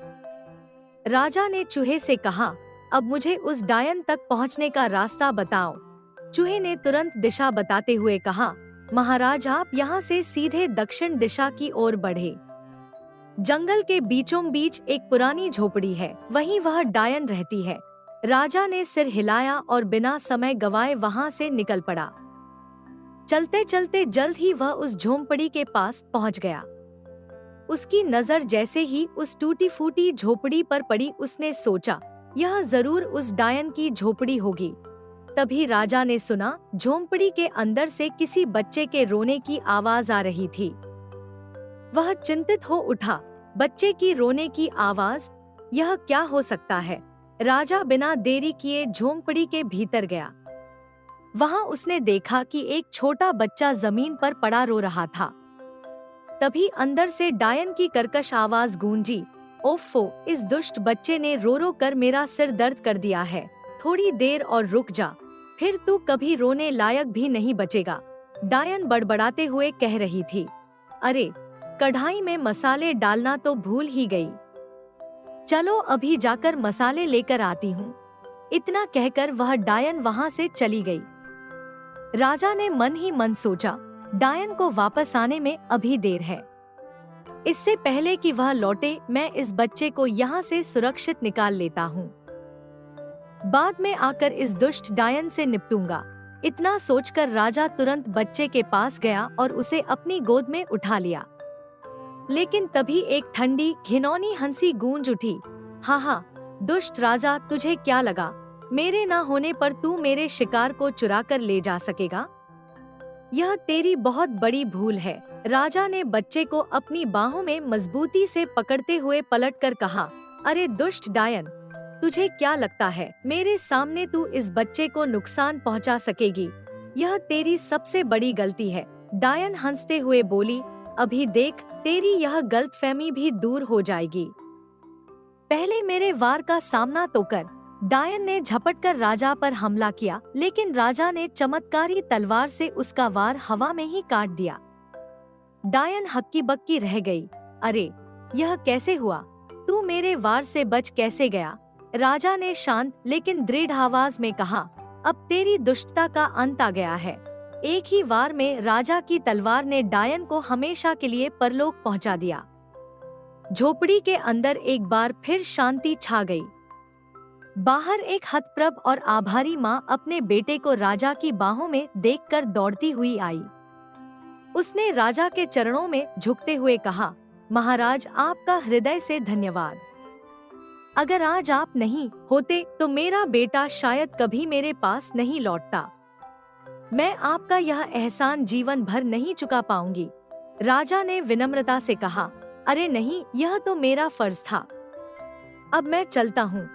राजा ने चूहे से कहा, अब मुझे उस डायन तक पहुंचने का रास्ता बताओ। चूहे ने तुरंत दिशा बताते हुए कहा, महाराज, आप यहाँ से सीधे दक्षिण दिशा की ओर बढ़े। जंगल के बीचों बीच एक पुरानी झोपड़ी है, वहीं वह डायन रहती है। राजा ने सिर हिलाया और बिना समय गवाए वहां से निकल पड़ा। चलते चलते जल्द ही वह उस झोंपड़ी के पास पहुंच गया। उसकी नजर जैसे ही उस टूटी फूटी झोपड़ी पर पड़ी, उसने सोचा, यह जरूर उस डायन की झोपड़ी होगी। तभी राजा ने सुना, झोंपड़ी के अंदर से किसी बच्चे के रोने की आवाज आ रही थी। वह चिंतित हो उठा। बच्चे की रोने की आवाज, यह क्या हो सकता है? राजा बिना देरी किए झोंपड़ी के भीतर गया। वहां उसने देखा कि एक छोटा बच्चा जमीन पर पड़ा रो रहा था। तभी अंदर से डायन की कर्कश आवाज गूंजी, ओफो, इस दुष्ट बच्चे ने रो रो कर मेरा सिर दर्द कर दिया है। थोड़ी देर और रुक जा, फिर तू कभी रोने लायक भी नहीं बचेगा। डायन बड़बड़ाते हुए कह रही थी। अरे, कढ़ाई में मसाले डालना तो भूल ही गई। चलो अभी जाकर मसाले लेकर आती हूँ। इतना कहकर वह डायन वहां से चली गई। राजा ने मन ही मन सोचा, डायन को वापस आने में अभी देर है। इससे पहले कि वह लौटे, मैं इस बच्चे को यहाँ से सुरक्षित निकाल लेता हूँ। बाद में आकर इस दुष्ट डायन से निपटूंगा। इतना सोचकर राजा तुरंत बच्चे के पास गया और उसे अपनी गोद में उठा लिया। लेकिन तभी एक ठंडी घिनौनी हंसी गूंज उठी। हा, दुष्ट राजा, तुझे क्या लगा, मेरे ना होने पर तू मेरे शिकार को चुरा कर ले जा सकेगा? यह तेरी बहुत बड़ी भूल है। राजा ने बच्चे को अपनी बाहों में मजबूती से पकड़ते हुए पलटकर कहा, अरे दुष्ट डायन, तुझे क्या लगता है मेरे सामने तू इस बच्चे को नुकसान पहुंचा सकेगी? यह तेरी सबसे बड़ी गलती है। डायन हंसते हुए बोली, अभी देख, तेरी यह गलतफहमी भी दूर हो जाएगी। पहले मेरे वार का सामना तो कर। डायन ने झपटकर राजा पर हमला किया, लेकिन राजा ने चमत्कारी तलवार से उसका वार हवा में ही काट दिया। डायन हक्की बक्की रह गई। अरे, यह कैसे हुआ? तू मेरे वार से बच कैसे गया? राजा ने शांत लेकिन दृढ़ आवाज में कहा, अब तेरी दुष्टता का अंत आ गया है। एक ही वार में राजा की तलवार ने डायन को हमेशा के लिए परलोक पहुंचा दिया। झोपड़ी के अंदर एक बार फिर शांति छा गई। बाहर एक हतप्रभ और आभारी माँ अपने बेटे को राजा की बाहों में देखकर दौड़ती हुई आई। उसने राजा के चरणों में झुकते हुए कहा, महाराज, आपका हृदय से धन्यवाद। अगर आज आप नहीं होते तो मेरा बेटा शायद कभी मेरे पास नहीं लौटता। मैं आपका यह एहसान जीवन भर नहीं चुका पाऊंगी। राजा ने विनम्रता से कहा, अरे नहीं, यह तो मेरा फर्ज था। अब मैं चलता हूँ।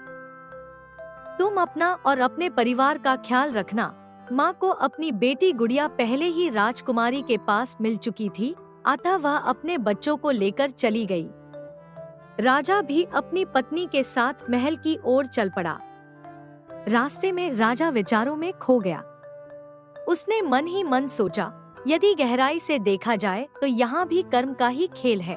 तुम अपना और अपने परिवार का ख्याल रखना। माँ को अपनी बेटी गुड़िया पहले ही राजकुमारी के पास मिल चुकी थी, अतः वह अपने बच्चों को लेकर चली गई। राजा भी अपनी पत्नी के साथ महल की ओर चल पड़ा। रास्ते में राजा विचारों में खो गया। उसने मन ही मन सोचा, यदि गहराई से देखा जाए तो यहाँ भी कर्म का ही खेल है।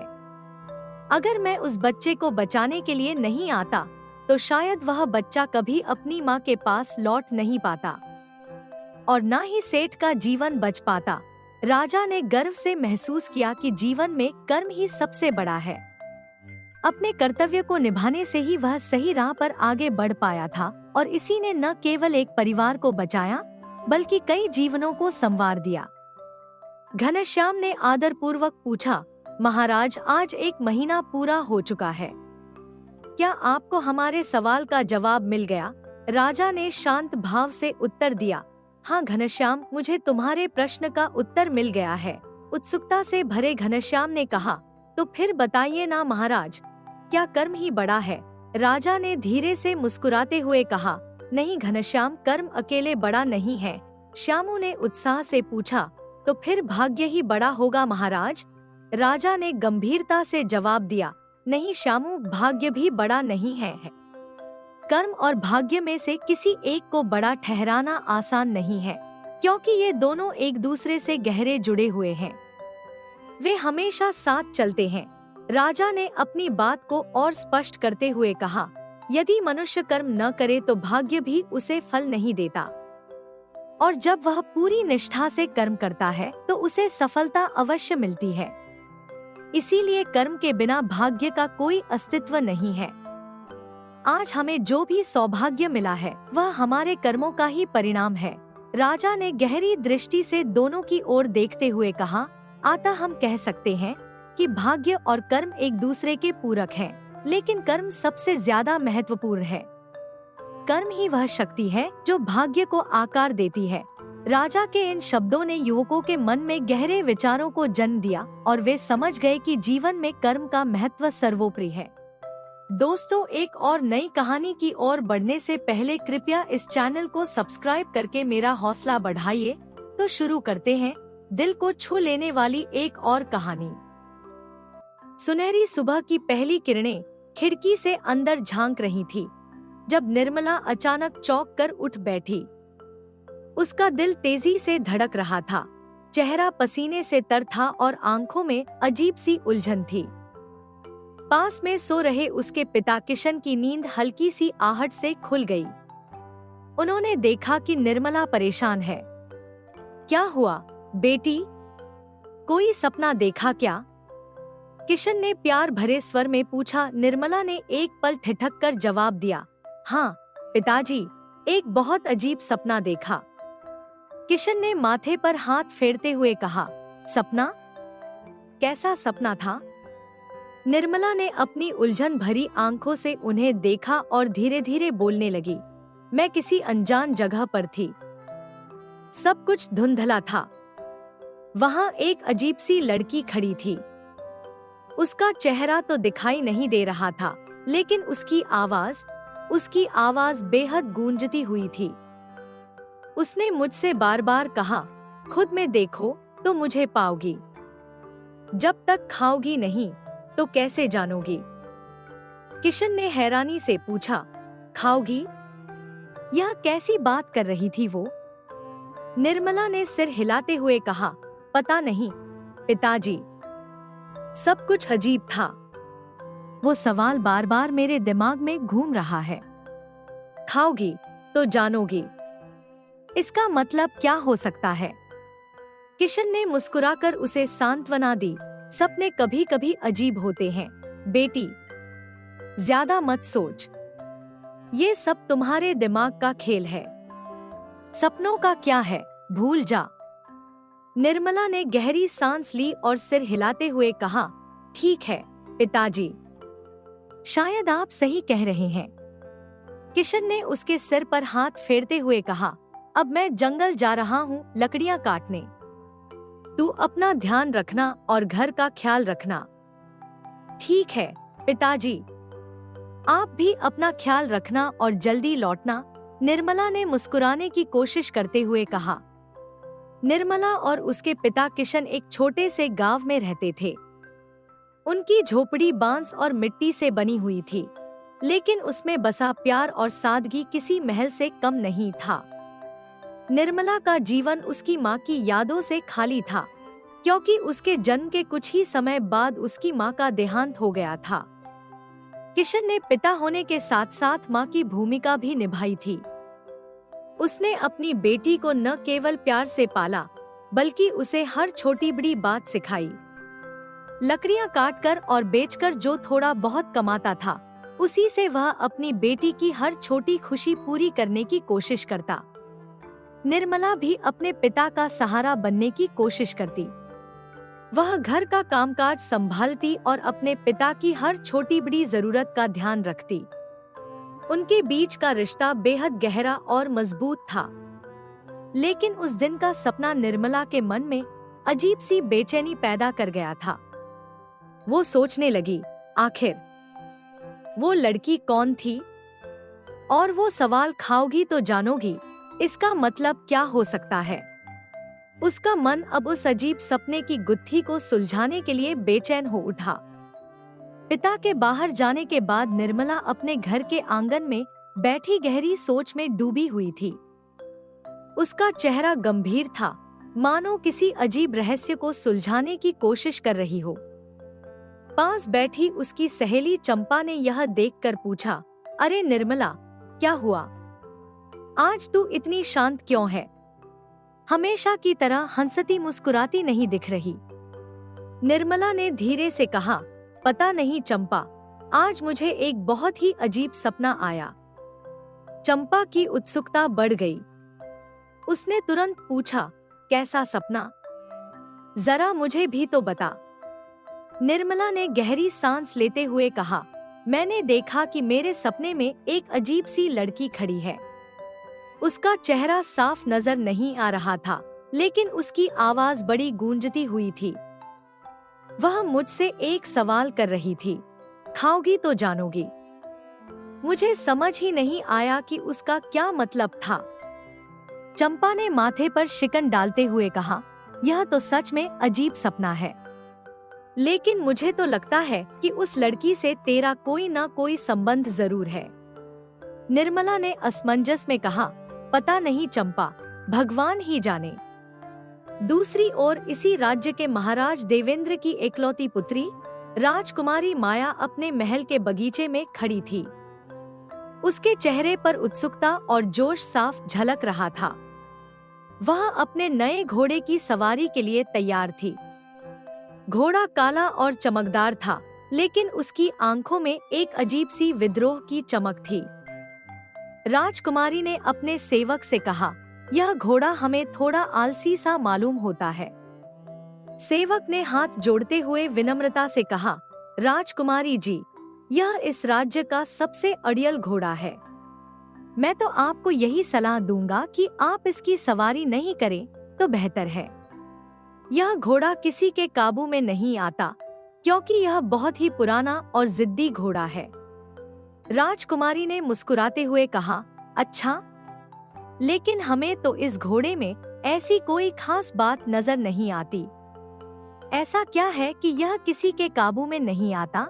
अगर मैं उस बच्चे को बचाने के लिए नहीं आता तो शायद वह बच्चा कभी अपनी माँ के पास लौट नहीं पाता और ना ही सेठ का जीवन बच पाता। राजा ने गर्व से महसूस किया कि जीवन में कर्म ही सबसे बड़ा है। अपने कर्तव्य को निभाने से ही वह सही राह पर आगे बढ़ पाया था और इसी ने न केवल एक परिवार को बचाया बल्कि कई जीवनों को संवार दिया। घनश्याम ने आदरपूर्वक पूछा, महाराज, आज 1 महीना पूरा हो चुका है, क्या आपको हमारे सवाल का जवाब मिल गया? राजा ने शांत भाव से उत्तर दिया, हाँ घनश्याम, मुझे तुम्हारे प्रश्न का उत्तर मिल गया है। उत्सुकता से भरे घनश्याम ने कहा, तो फिर बताइए ना महाराज, क्या कर्म ही बड़ा है? राजा ने धीरे से मुस्कुराते हुए कहा, नहीं घनश्याम, कर्म अकेले बड़ा नहीं है। श्यामू ने उत्साह से पूछा, तो फिर भाग्य ही बड़ा होगा महाराज? राजा ने गंभीरता से जवाब दिया, नहीं श्यामू, भाग्य भी बड़ा नहीं है। कर्म और भाग्य में से किसी एक को बड़ा ठहराना आसान नहीं है, क्योंकि ये दोनों एक दूसरे से गहरे जुड़े हुए हैं। वे हमेशा साथ चलते हैं। राजा ने अपनी बात को और स्पष्ट करते हुए कहा, यदि मनुष्य कर्म न करे तो भाग्य भी उसे फल नहीं देता, और जब वह पूरी निष्ठा से कर्म करता है तो उसे सफलता अवश्य मिलती है। इसीलिए कर्म के बिना भाग्य का कोई अस्तित्व नहीं है। आज हमें जो भी सौभाग्य मिला है वह हमारे कर्मों का ही परिणाम है। राजा ने गहरी दृष्टि से दोनों की ओर देखते हुए कहा, अतः हम कह सकते हैं कि भाग्य और कर्म एक दूसरे के पूरक हैं, लेकिन कर्म सबसे ज्यादा महत्वपूर्ण है। कर्म ही वह शक्ति है जो भाग्य को आकार देती है। राजा के इन शब्दों ने युवकों के मन में गहरे विचारों को जन्म दिया और वे समझ गए कि जीवन में कर्म का महत्व सर्वोपरि है। दोस्तों, एक और नई कहानी की ओर बढ़ने से पहले कृपया इस चैनल को सब्सक्राइब करके मेरा हौसला बढ़ाइए। तो शुरू करते हैं दिल को छू लेने वाली एक और कहानी। सुनहरी सुबह की पहली किरणें खिड़की से अंदर झांक रही थी जब निर्मला अचानक चौंक कर उठ बैठी। उसका दिल तेजी से धड़क रहा था, चेहरा पसीने से तर था और आंखों में अजीब सी उलझन थी। पास में सो रहे उसके पिता किशन की नींद हल्की सी आहट से खुल गई। उन्होंने देखा कि निर्मला परेशान है। क्या हुआ बेटी, कोई सपना देखा क्या? किशन ने प्यार भरे स्वर में पूछा। निर्मला ने एक पल ठिठक कर जवाब दिया, हाँ पिताजी, एक बहुत अजीब सपना देखा। किशन ने माथे पर हाथ फेरते हुए कहा, सपना? कैसा सपना था? निर्मला ने अपनी उलझन भरी आंखों से उन्हें देखा और धीरे धीरे बोलने लगी, मैं किसी अनजान जगह पर थी। सब कुछ धुंधला था। वहाँ एक अजीब सी लड़की खड़ी थी। उसका चेहरा तो दिखाई नहीं दे रहा था, लेकिन उसकी आवाज बेहद गूंजती हुई थी। उसने मुझसे बार बार कहा, खुद में देखो तो मुझे पाओगी, जब तक खाओगी नहीं तो कैसे जानोगी? किशन ने हैरानी से पूछा, खाओगी? यह कैसी बात कर रही थी वो? निर्मला ने सिर हिलाते हुए कहा, पता नहीं पिताजी, सब कुछ अजीब था। वो सवाल बार बार मेरे दिमाग में घूम रहा है। खाओगी तो जानोगी, इसका मतलब क्या हो सकता है? किशन ने मुस्कुराकर उसे सांत्वना दी, सपने कभी कभी अजीब होते हैं बेटी, ज्यादा मत सोच, ये सब तुम्हारे दिमाग का खेल है। सपनों का क्या है, भूल जा। निर्मला ने गहरी सांस ली और सिर हिलाते हुए कहा, ठीक है पिताजी, शायद आप सही कह रहे हैं। किशन ने उसके सिर पर हाथ फेरते हुए कहा, अब मैं जंगल जा रहा हूँ लकड़ियाँ काटने। तू अपना ध्यान रखना और घर का ख्याल रखना। ठीक है पिताजी, आप भी अपना ख्याल रखना और जल्दी लौटना, निर्मला ने मुस्कुराने की कोशिश करते हुए कहा। निर्मला और उसके पिता किशन एक छोटे से गांव में रहते थे। उनकी झोपड़ी बांस और मिट्टी से बनी हुई थी। लेकिन उसमें बसा प्यार और सादगी किसी महल से कम नहीं था। निर्मला का जीवन उसकी माँ की यादों से खाली था, क्योंकि उसके जन्म के कुछ ही समय बाद उसकी माँ का देहांत हो गया था। किशन ने पिता होने के साथ साथ माँ की भूमिका भी निभाई थी। उसने अपनी बेटी को न केवल प्यार से पाला, बल्कि उसे हर छोटी बड़ी बात सिखाई। लकड़ियां काटकर और बेचकर जो थोड़ा बहुत कमाता था, उसी से वह अपनी बेटी की हर छोटी खुशी पूरी करने की कोशिश करता। निर्मला भी अपने पिता का सहारा बनने की कोशिश करती। वह घर का कामकाज संभालती और अपने पिता की हर छोटी बड़ी जरूरत का ध्यान रखती। उनके बीच का रिश्ता बेहद गहरा और मजबूत था। लेकिन उस दिन का सपना निर्मला के मन में अजीब सी बेचैनी पैदा कर गया था। वो सोचने लगी, आखिर वो लड़की कौन थी? और वो सवाल खाओगी तो जानोगी, इसका मतलब क्या हो सकता है? उसका मन अब उस अजीब सपने की गुत्थी को सुलझाने के लिए बेचैन हो उठा। पिता के बाहर जाने के बाद निर्मला अपने घर के आंगन में बैठी गहरी सोच में डूबी हुई थी। उसका चेहरा गंभीर था, मानो किसी अजीब रहस्य को सुलझाने की कोशिश कर रही हो। पास बैठी उसकी सहेली चंपा ने यह देखकर पूछा, अरे निर्मला, क्या हुआ? आज तू इतनी शांत क्यों है? हमेशा की तरह हंसती मुस्कुराती नहीं दिख रही। निर्मला ने धीरे से कहा, पता नहीं चंपा, आज मुझे एक बहुत ही अजीब सपना आया। चंपा की उत्सुकता बढ़ गई। उसने तुरंत पूछा, कैसा सपना? जरा मुझे भी तो बता। निर्मला ने गहरी सांस लेते हुए कहा, मैंने देखा कि मेरे सपने में एक अजीब सी लड़की खड़ी है। उसका चेहरा साफ नजर नहीं आ रहा था, लेकिन उसकी आवाज बड़ी गूंजती हुई थी। वह मुझसे एक सवाल कर रही थी, खाओगी तो जानोगी। मुझे समझ ही नहीं आया कि उसका क्या मतलब था। चंपा ने माथे पर शिकन डालते हुए कहा, यह तो सच में अजीब सपना है। लेकिन मुझे तो लगता है कि उस लड़की से तेरा कोई ना कोई संबंध जरूर है। निर्मला ने असमंजस में कहा, पता नहीं चंपा, भगवान ही जाने। दूसरी ओर इसी राज्य के महाराज देवेंद्र की एकलौती पुत्री राजकुमारी माया अपने महल के बगीचे में खड़ी थी। उसके चेहरे पर उत्सुकता और जोश साफ झलक रहा था। वह अपने नए घोड़े की सवारी के लिए तैयार थी। घोड़ा काला और चमकदार था, लेकिन उसकी आंखों में एक अजीब सी विद्रोह की चमक थी। राजकुमारी ने अपने सेवक से कहा, यह घोड़ा हमें थोड़ा आलसी सा मालूम होता है। सेवक ने हाथ जोड़ते हुए विनम्रता से कहा, राजकुमारी जी, यह इस राज्य का सबसे अड़ियल घोड़ा है। मैं तो आपको यही सलाह दूंगा कि आप इसकी सवारी नहीं करें तो बेहतर है। यह घोड़ा किसी के काबू में नहीं आता, क्योंकि यह बहुत ही पुराना और जिद्दी घोड़ा है। राजकुमारी ने मुस्कुराते हुए कहा, अच्छा, लेकिन हमें तो इस घोड़े में ऐसी कोई खास बात नजर नहीं आती। ऐसा क्या है कि यह किसी के काबू में नहीं आता?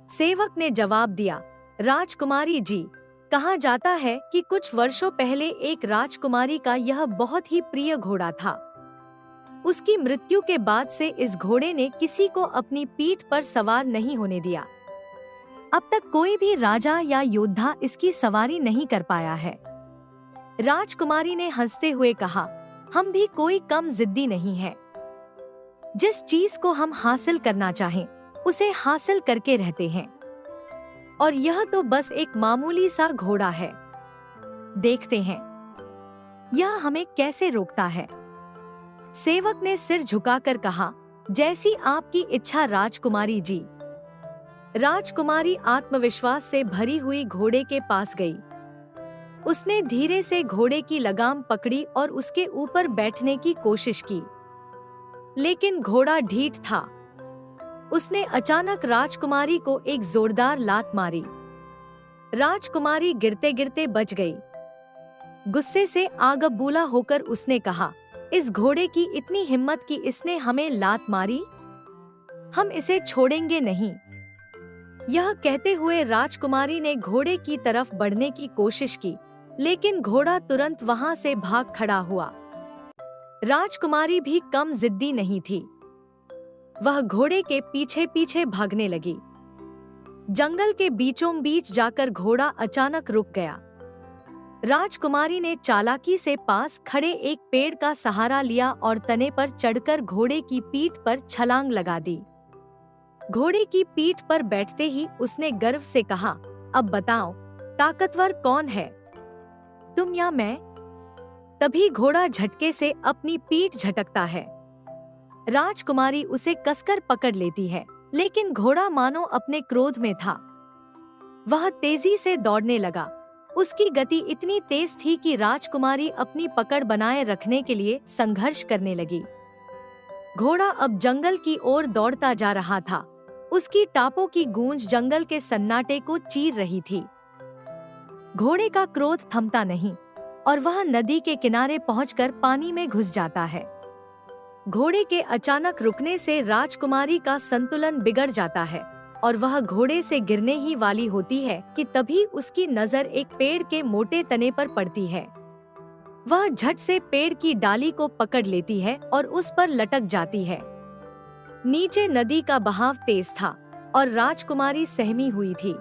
सेवक ने जवाब दिया, राजकुमारी जी, कहा जाता है कि कुछ वर्षों पहले एक राजकुमारी का यह बहुत ही प्रिय घोड़ा था। उसकी मृत्यु के बाद से इस घोड़े ने किसी को अपनी पीठ पर सवार नहीं होने दिया। अब तक कोई भी राजा या योद्धा इसकी सवारी नहीं कर पाया है। राजकुमारी ने हंसते हुए कहा, हम भी कोई कम जिद्दी नहीं है। जिस चीज को हम हासिल करना चाहें, उसे हासिल करके रहते हैं। और यह तो बस एक मामूली सा घोड़ा है। देखते हैं यह हमें कैसे रोकता है। सेवक ने सिर झुकाकर कहा, जैसी आपकी इच्छा राजकुमारी जी। राजकुमारी आत्मविश्वास से भरी हुई घोड़े के पास गई। उसने धीरे से घोड़े की लगाम पकड़ी और उसके ऊपर बैठने की कोशिश की, लेकिन घोड़ा ढीठ था। उसने अचानक राजकुमारी को एक जोरदार लात मारी। राजकुमारी गिरते गिरते बच गई। गुस्से से आग बबूला होकर उसने कहा, इस घोड़े की इतनी हिम्मत कि इसने हमें लात मारी। हम इसे छोड़ेंगे नहीं। यह कहते हुए राजकुमारी ने घोड़े की तरफ बढ़ने की कोशिश की, लेकिन घोड़ा तुरंत वहां से भाग खड़ा हुआ। राजकुमारी भी कम जिद्दी नहीं थी। वह घोड़े के पीछे पीछे भागने लगी। जंगल के बीचों बीच जाकर घोड़ा अचानक रुक गया। राजकुमारी ने चालाकी से पास खड़े एक पेड़ का सहारा लिया और तने पर चढ़कर घोड़े की पीठ पर छलांग लगा दी। घोड़े की पीठ पर बैठते ही उसने गर्व से कहा, अब बताओ, ताकतवर कौन है, तुम या मैं? तभी घोड़ा झटके से अपनी पीठ झटकता है। राजकुमारी उसे कसकर पकड़ लेती है, लेकिन घोड़ा मानो अपने क्रोध में था। वह तेजी से दौड़ने लगा। उसकी गति इतनी तेज थी कि राजकुमारी अपनी पकड़ बनाए रखने के लिए संघर्ष करने लगी। घोड़ा अब जंगल की ओर दौड़ता जा रहा था। उसकी टापों की गूंज जंगल के सन्नाटे को चीर रही थी। घोड़े का क्रोध थमता नहीं और वह नदी के किनारे पहुंचकर पानी में घुस जाता है। घोड़े के अचानक रुकने से राजकुमारी का संतुलन बिगड़ जाता है और वह घोड़े से गिरने ही वाली होती है कि तभी उसकी नजर एक पेड़ के मोटे तने पर पड़ती है। वह झट से पेड़ की डाली को पकड़ लेती है और उस पर लटक जाती है। नीचे नदी का बहाव तेज था और राजकुमारी सहमी हुई थी।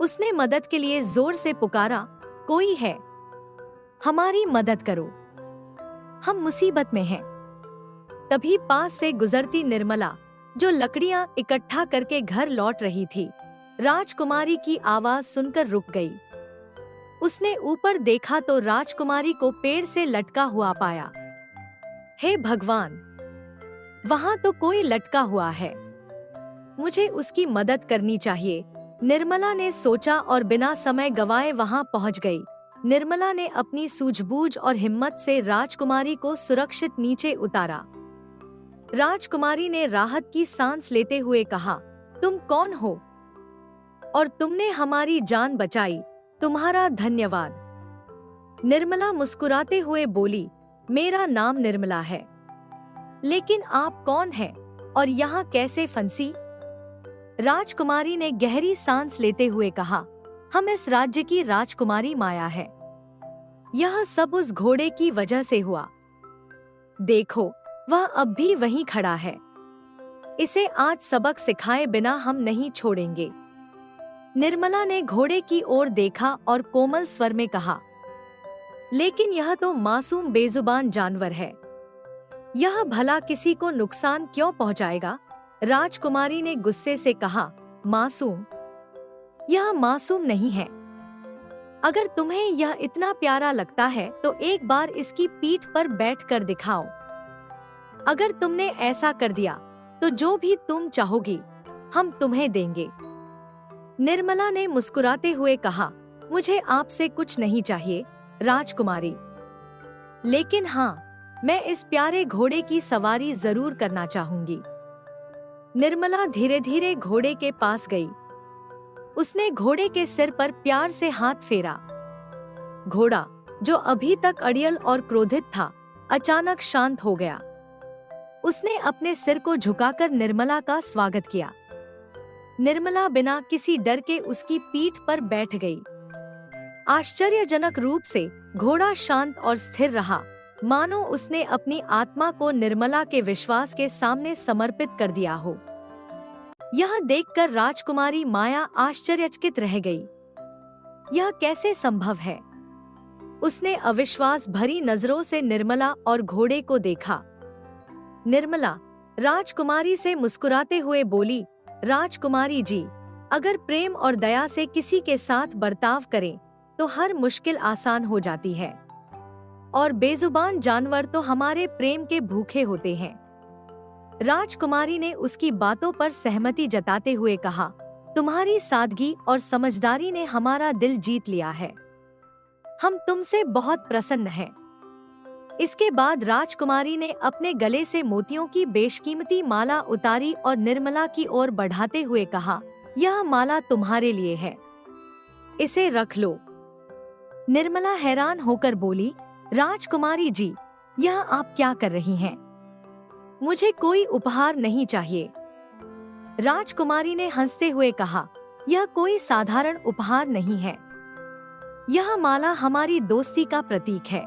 उसने मदद के लिए जोर से पुकारा, कोई है, हमारी मदद करो, हम मुसीबत में हैं। तभी पास से गुजरती निर्मला, जो लकड़ियां इकट्ठा करके घर लौट रही थी, राजकुमारी की आवाज सुनकर रुक गई। उसने ऊपर देखा तो राजकुमारी को पेड़ से लटका हुआ पाया। हे भगवान, वहां तो कोई लटका हुआ है, मुझे उसकी मदद करनी चाहिए, निर्मला ने सोचा और बिना समय गवाए वहां पहुंच गई। निर्मला ने अपनी सूझबूझ और हिम्मत से राजकुमारी को सुरक्षित नीचे उतारा। राजकुमारी ने राहत की सांस लेते हुए कहा, तुम कौन हो और तुमने हमारी जान बचाई, तुम्हारा धन्यवाद। निर्मला मुस्कुराते हुए बोली, मेरा नाम निर्मला है, लेकिन आप कौन हैं और यहाँ कैसे फंसी? राजकुमारी ने गहरी सांस लेते हुए कहा, हम इस राज्य की राजकुमारी माया है। यह सब उस घोड़े की वजह से हुआ। देखो, वह अब भी वहीं खड़ा है। इसे आज सबक सिखाए बिना हम नहीं छोड़ेंगे। निर्मला ने घोड़े की ओर देखा और कोमल स्वर में कहा, लेकिन यह तो मासूम बेजुबान जानवर है, यह भला किसी को नुकसान क्यों पहुंचाएगा? राजकुमारी ने गुस्से से कहा, मासूम? यह मासूम नहीं है। अगर तुम्हें यह इतना प्यारा लगता है तो एक बार इसकी पीठ पर बैठकर दिखाओ। अगर तुमने ऐसा कर दिया तो जो भी तुम चाहोगी हम तुम्हें देंगे। निर्मला ने मुस्कुराते हुए कहा, मुझे आपसे कुछ नहीं चाहिए राजकुमारी, लेकिन हाँ, मैं इस प्यारे घोड़े की सवारी जरूर करना चाहूंगी। निर्मला धीरे धीरे घोड़े के पास गई। उसने घोड़े के सिर पर प्यार से हाथ फेरा। घोड़ा, जो अभी तक अड़ियल और क्रोधित था, अचानक शांत हो गया। उसने अपने सिर को झुकाकर निर्मला का स्वागत किया। निर्मला बिना किसी डर के उसकी पीठ पर बैठ गई। आश्चर्यजनक रूप से घोड़ा शांत और स्थिर रहा, मानो उसने अपनी आत्मा को निर्मला के विश्वास के सामने समर्पित कर दिया हो। यह देखकर राजकुमारी माया आश्चर्यचकित रह गई। यह कैसे संभव है? उसने अविश्वास भरी नजरों से निर्मला और घोड़े को देखा। निर्मला राजकुमारी से मुस्कुराते हुए बोली, राजकुमारी जी, अगर प्रेम और दया से किसी के साथ बर्ताव करें तो हर मुश्किल आसान हो जाती है, और बेजुबान जानवर तो हमारे प्रेम के भूखे होते हैं। राजकुमारी ने उसकी बातों पर सहमति जताते हुए कहा, तुम्हारी सादगी और समझदारी ने हमारा दिल जीत लिया है, हम तुमसे बहुत प्रसन्न हैं। इसके बाद राजकुमारी ने अपने गले से मोतियों की बेशकीमती माला उतारी और निर्मला की ओर बढ़ाते हुए कहा, यह माला तुम्हारे लिए है, इसे रख लो। निर्मला हैरान होकर बोली, राजकुमारी जी, यह आप क्या कर रही हैं? मुझे कोई उपहार नहीं चाहिए। राजकुमारी ने हंसते हुए कहा, यह कोई साधारण उपहार नहीं है। यह माला हमारी दोस्ती का प्रतीक है।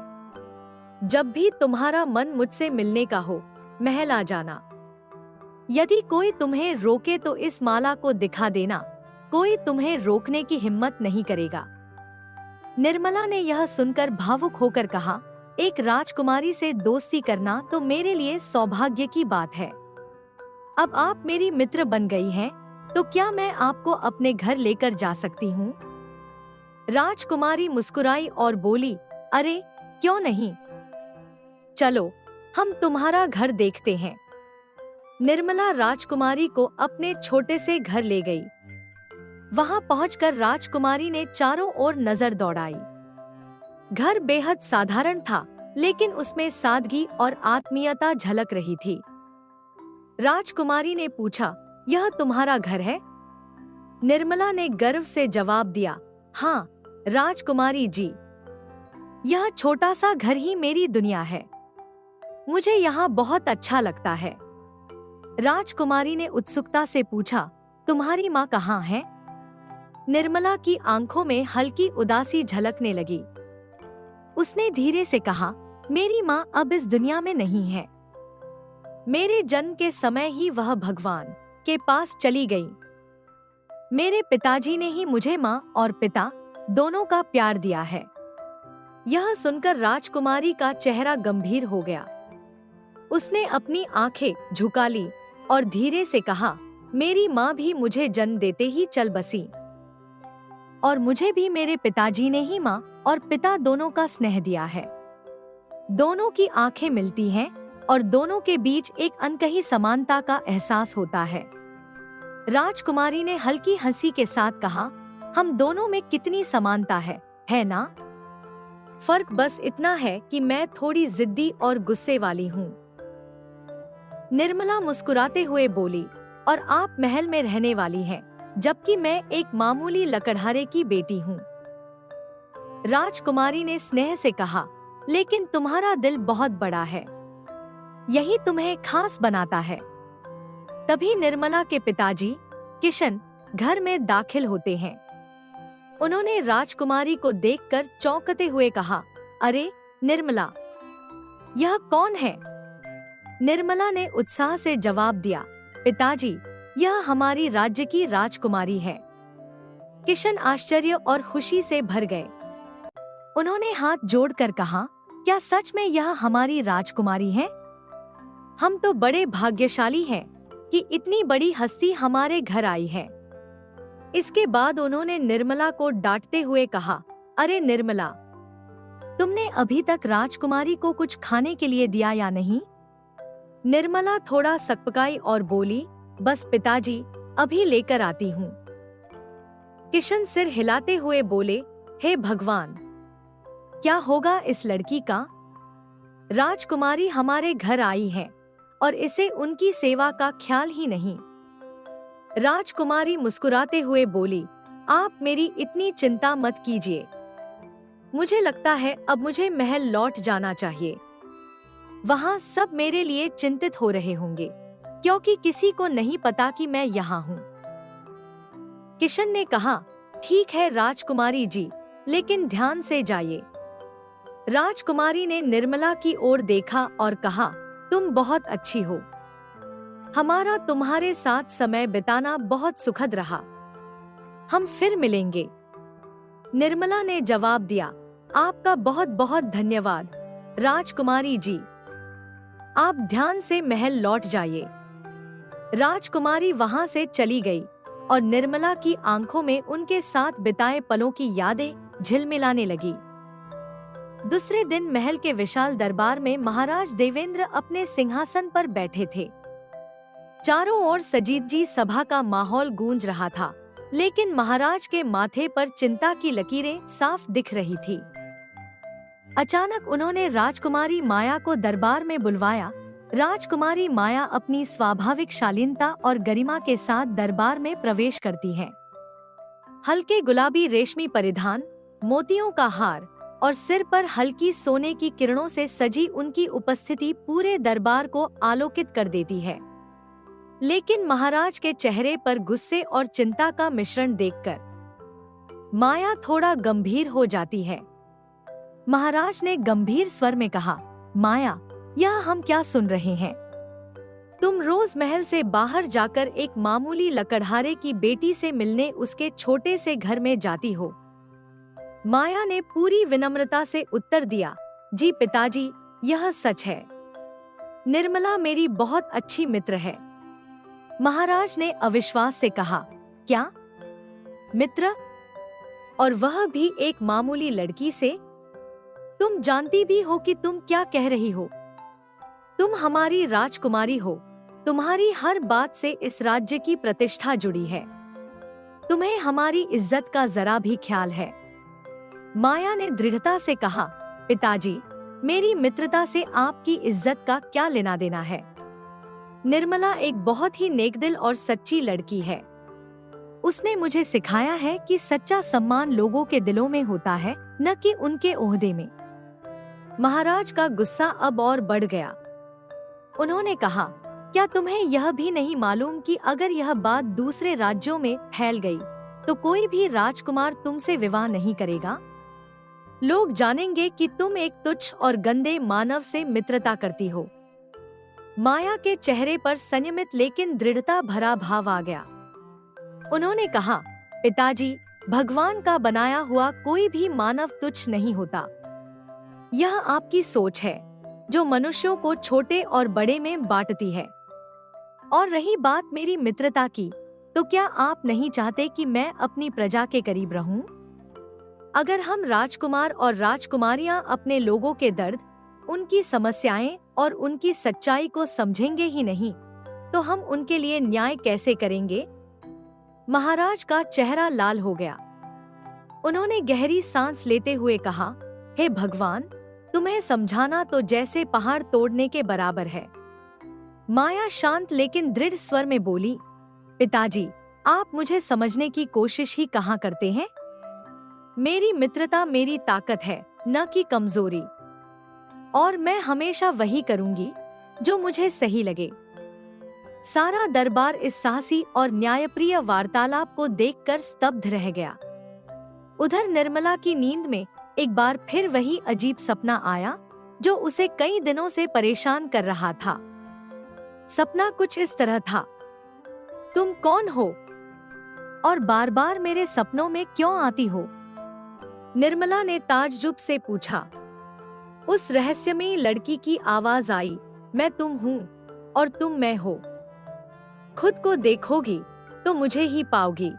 जब भी तुम्हारा मन मुझसे मिलने का हो, महल आ जाना। यदि कोई तुम्हें रोके तो इस माला को दिखा देना, कोई तुम्हें रोकने की हिम्मत नहीं करेगा। निर्मला ने यह सुनकर भावुक होकर कहा, एक राजकुमारी से दोस्ती करना तो मेरे लिए सौभाग्य की बात है। अब आप मेरी मित्र बन गई हैं, तो क्या मैं आपको अपने घर लेकर जा सकती हूँ? राजकुमारी मुस्कुराई और बोली, अरे क्यों नहीं, चलो हम तुम्हारा घर देखते हैं। निर्मला राजकुमारी को अपने छोटे से घर ले गई। वहां पहुंचकर राजकुमारी ने चारों ओर नजर दौड़ाई। घर बेहद साधारण था, लेकिन उसमें सादगी और आत्मीयता झलक रही थी। राजकुमारी ने पूछा, यह तुम्हारा घर है? निर्मला ने गर्व से जवाब दिया, हाँ राजकुमारी जी, यह छोटा सा घर ही मेरी दुनिया है। मुझे यहाँ बहुत अच्छा लगता है। राजकुमारी ने उत्सुकता से पूछा, तुम्हारी माँ कहाँ है? निर्मला की आंखों में हल्की उदासी झलकने लगी। उसने धीरे से कहा, मेरी माँ अब इस दुनिया में नहीं है। मेरे जन्म के समय ही वह भगवान के पास चली गई। मेरे पिताजी ने ही मुझे माँ और पिता दोनों का प्यार दिया है। यह सुनकर राजकुमारी का चेहरा गंभीर हो गया। उसने अपनी आंखें झुका ली और धीरे से कहा, मेरी माँ भी मुझे जन्म देते ही चल बसी, और मुझे भी मेरे पिताजी ने ही माँ और पिता दोनों का स्नेह दिया है। दोनों की आंखें मिलती हैं और दोनों के बीच एक अनकही समानता का एहसास होता है। राजकुमारी ने हल्की हंसी के साथ कहा, हम दोनों में कितनी समानता है ना? फर्क बस इतना है कि मैं थोड़ी जिद्दी और गुस्से वाली हूँ। निर्मला मुस्कुराते हुए बोली, और आप महल में रहने वाली हैं, जबकि मैं एक मामूली लकड़हारे की बेटी हूँ। राजकुमारी ने स्नेह से कहा, लेकिन तुम्हारा दिल बहुत बड़ा है, यही तुम्हें खास बनाता है। तभी निर्मला के पिताजी किशन घर में दाखिल होते हैं। उन्होंने राजकुमारी को देखकर चौंकते हुए कहा, अरे निर्मला, यह कौन है? निर्मला ने उत्साह से जवाब दिया, पिताजी, यह हमारी राज्य की राजकुमारी है। किशन आश्चर्य और खुशी से भर गए। उन्होंने हाथ जोड़कर कहा, क्या सच में यह हमारी राजकुमारी है? हम तो बड़े भाग्यशाली हैं कि इतनी बड़ी हस्ती हमारे घर आई है। इसके बाद उन्होंने निर्मला को डांटते हुए कहा, अरे निर्मला, तुमने अभी तक राजकुमारी को कुछ खाने के लिए दिया या नहीं? निर्मला थोड़ा सकपकाई और बोली, बस पिताजी, अभी लेकर आती हूँ। किशन सिर हिलाते हुए बोले, हे भगवान, क्या होगा इस लड़की का? राजकुमारी हमारे घर आई है और इसे उनकी सेवा का ख्याल ही नहीं। राजकुमारी मुस्कुराते हुए बोली, आप मेरी इतनी चिंता मत कीजिए। मुझे लगता है अब मुझे महल लौट जाना चाहिए। वहाँ सब मेरे लिए चिंतित हो रहे होंगे, क्योंकि किसी को नहीं पता कि मैं यहाँ हूँ। किशन ने कहा, ठीक है राजकुमारी जी, लेकिन ध्यान से जाइए। राजकुमारी ने निर्मला की ओर देखा और कहा, तुम बहुत अच्छी हो। हमारा तुम्हारे साथ समय बिताना बहुत सुखद रहा। हम फिर मिलेंगे। निर्मला ने जवाब दिया, आपका बहुत बहुत धन्यवाद राजकुमारी जी। आप ध्यान से महल लौट जाइए। राजकुमारी वहां से चली गई और निर्मला की आंखों में उनके साथ बिताए पलों की यादें झिलमिलाने लगी। दूसरे दिन महल के विशाल दरबार में महाराज देवेंद्र अपने सिंहासन पर बैठे थे। चारों ओर सजीदजी सभा का माहौल गूंज रहा था, लेकिन महाराज के माथे पर चिंता की लकीरें साफ दिख रही थी। अचानक उन्होंने राजकुमारी माया को दरबार में बुलवाया। राजकुमारी माया अपनी स्वाभाविक शालीनता और गरिमा के साथ दरबार में प्रवेश करती हैं। हल्के गुलाबी रेशमी परिधान, मोतियों का हार और सिर पर हल्की सोने की किरणों से सजी उनकी उपस्थिति पूरे दरबार को आलोकित कर देती है। लेकिन महाराज के चेहरे पर गुस्से और चिंता का मिश्रण देखकर माया थोड़ा गंभीर हो जाती है। महाराज ने गंभीर स्वर में कहा, माया, यह हम क्या सुन रहे हैं? तुम रोज महल से बाहर जाकर एक मामूली लकड़हारे की बेटी से मिलने उसके छोटे से घर में जाती हो। माया ने पूरी विनम्रता से उत्तर दिया, जी पिताजी, यह सच है। निर्मला मेरी बहुत अच्छी मित्र है। महाराज ने अविश्वास से कहा, क्या मित्र? और वह भी एक मामूली लड़की से? तुम जानती भी हो कि तुम क्या कह रही हो। तुम हमारी राजकुमारी हो। तुम्हारी हर बात से इस राज्य की प्रतिष्ठा जुड़ी है। तुम्हें हमारी इज्जत का जरा भी ख्याल है। माया ने दृढ़ता से कहा, पिताजी, मेरी मित्रता से आपकी इज्जत का क्या लेना देना है। निर्मला एक बहुत ही नेकदिल और सच्ची लड़की है। उसने मुझे सिखाया है कि सच्चा सम्मान लोगों के दिलों में होता है, न कि उनके ओहदे में। महाराज का गुस्सा अब और बढ़ गया। उन्होंने कहा, क्या तुम्हें यह भी नहीं मालूम कि अगर यह बात दूसरे राज्यों में फैल गई तो कोई भी राजकुमार तुमसे विवाह नहीं करेगा? लोग जानेंगे कि तुम एक तुच्छ और गंदे मानव से मित्रता करती हो। माया के चेहरे पर संयमित लेकिन दृढ़ता भरा भाव आ गया। उन्होंने कहा, पिताजी, भगवान का बनाया हुआ कोई भी मानव तुच्छ नहीं होता। यह आपकी सोच है जो मनुष्यों को छोटे और बड़े में बांटती है। और रही बात मेरी मित्रता की, तो क्या आप नहीं चाहते कि मैं अपनी प्रजा के करीब रहूं? अगर हम राजकुमार और राजकुमारियां अपने लोगों के दर्द, उनकी समस्याएं और उनकी सच्चाई को समझेंगे ही नहीं, तो हम उनके लिए न्याय कैसे करेंगे? महाराज का चेहरा लाल हो गया। उन्होंने गहरी सांस लेते हुए कहा, हे भगवान, तुम्हें समझाना तो जैसे पहाड़ तोड़ने के बराबर है। माया शांत लेकिन दृढ़ स्वर में बोली, पिताजी, आप मुझे समझने की कोशिश ही कहाँ करते हैं? मेरी मित्रता मेरी ताकत है, न कि कमजोरी। और मैं हमेशा वही करूंगी जो मुझे सही लगे। सारा दरबार इस साहसी और न्यायप्रिय वार्तालाप को देखकर स्तब्ध रह गया। उधर निर्मला की नींद में एक बार फिर वही अजीब सपना आया जो उसे कई दिनों से परेशान कर रहा था। सपना कुछ इस तरह था, तुम कौन हो और बार बार मेरे सपनों में क्यों आती हो? निर्मला ने ताज्जुब से पूछा। उस रहस्यमयी लड़की की आवाज आई, मैं तुम हूँ और तुम मैं हो। खुद को देखोगी तो मुझे ही पाओगी,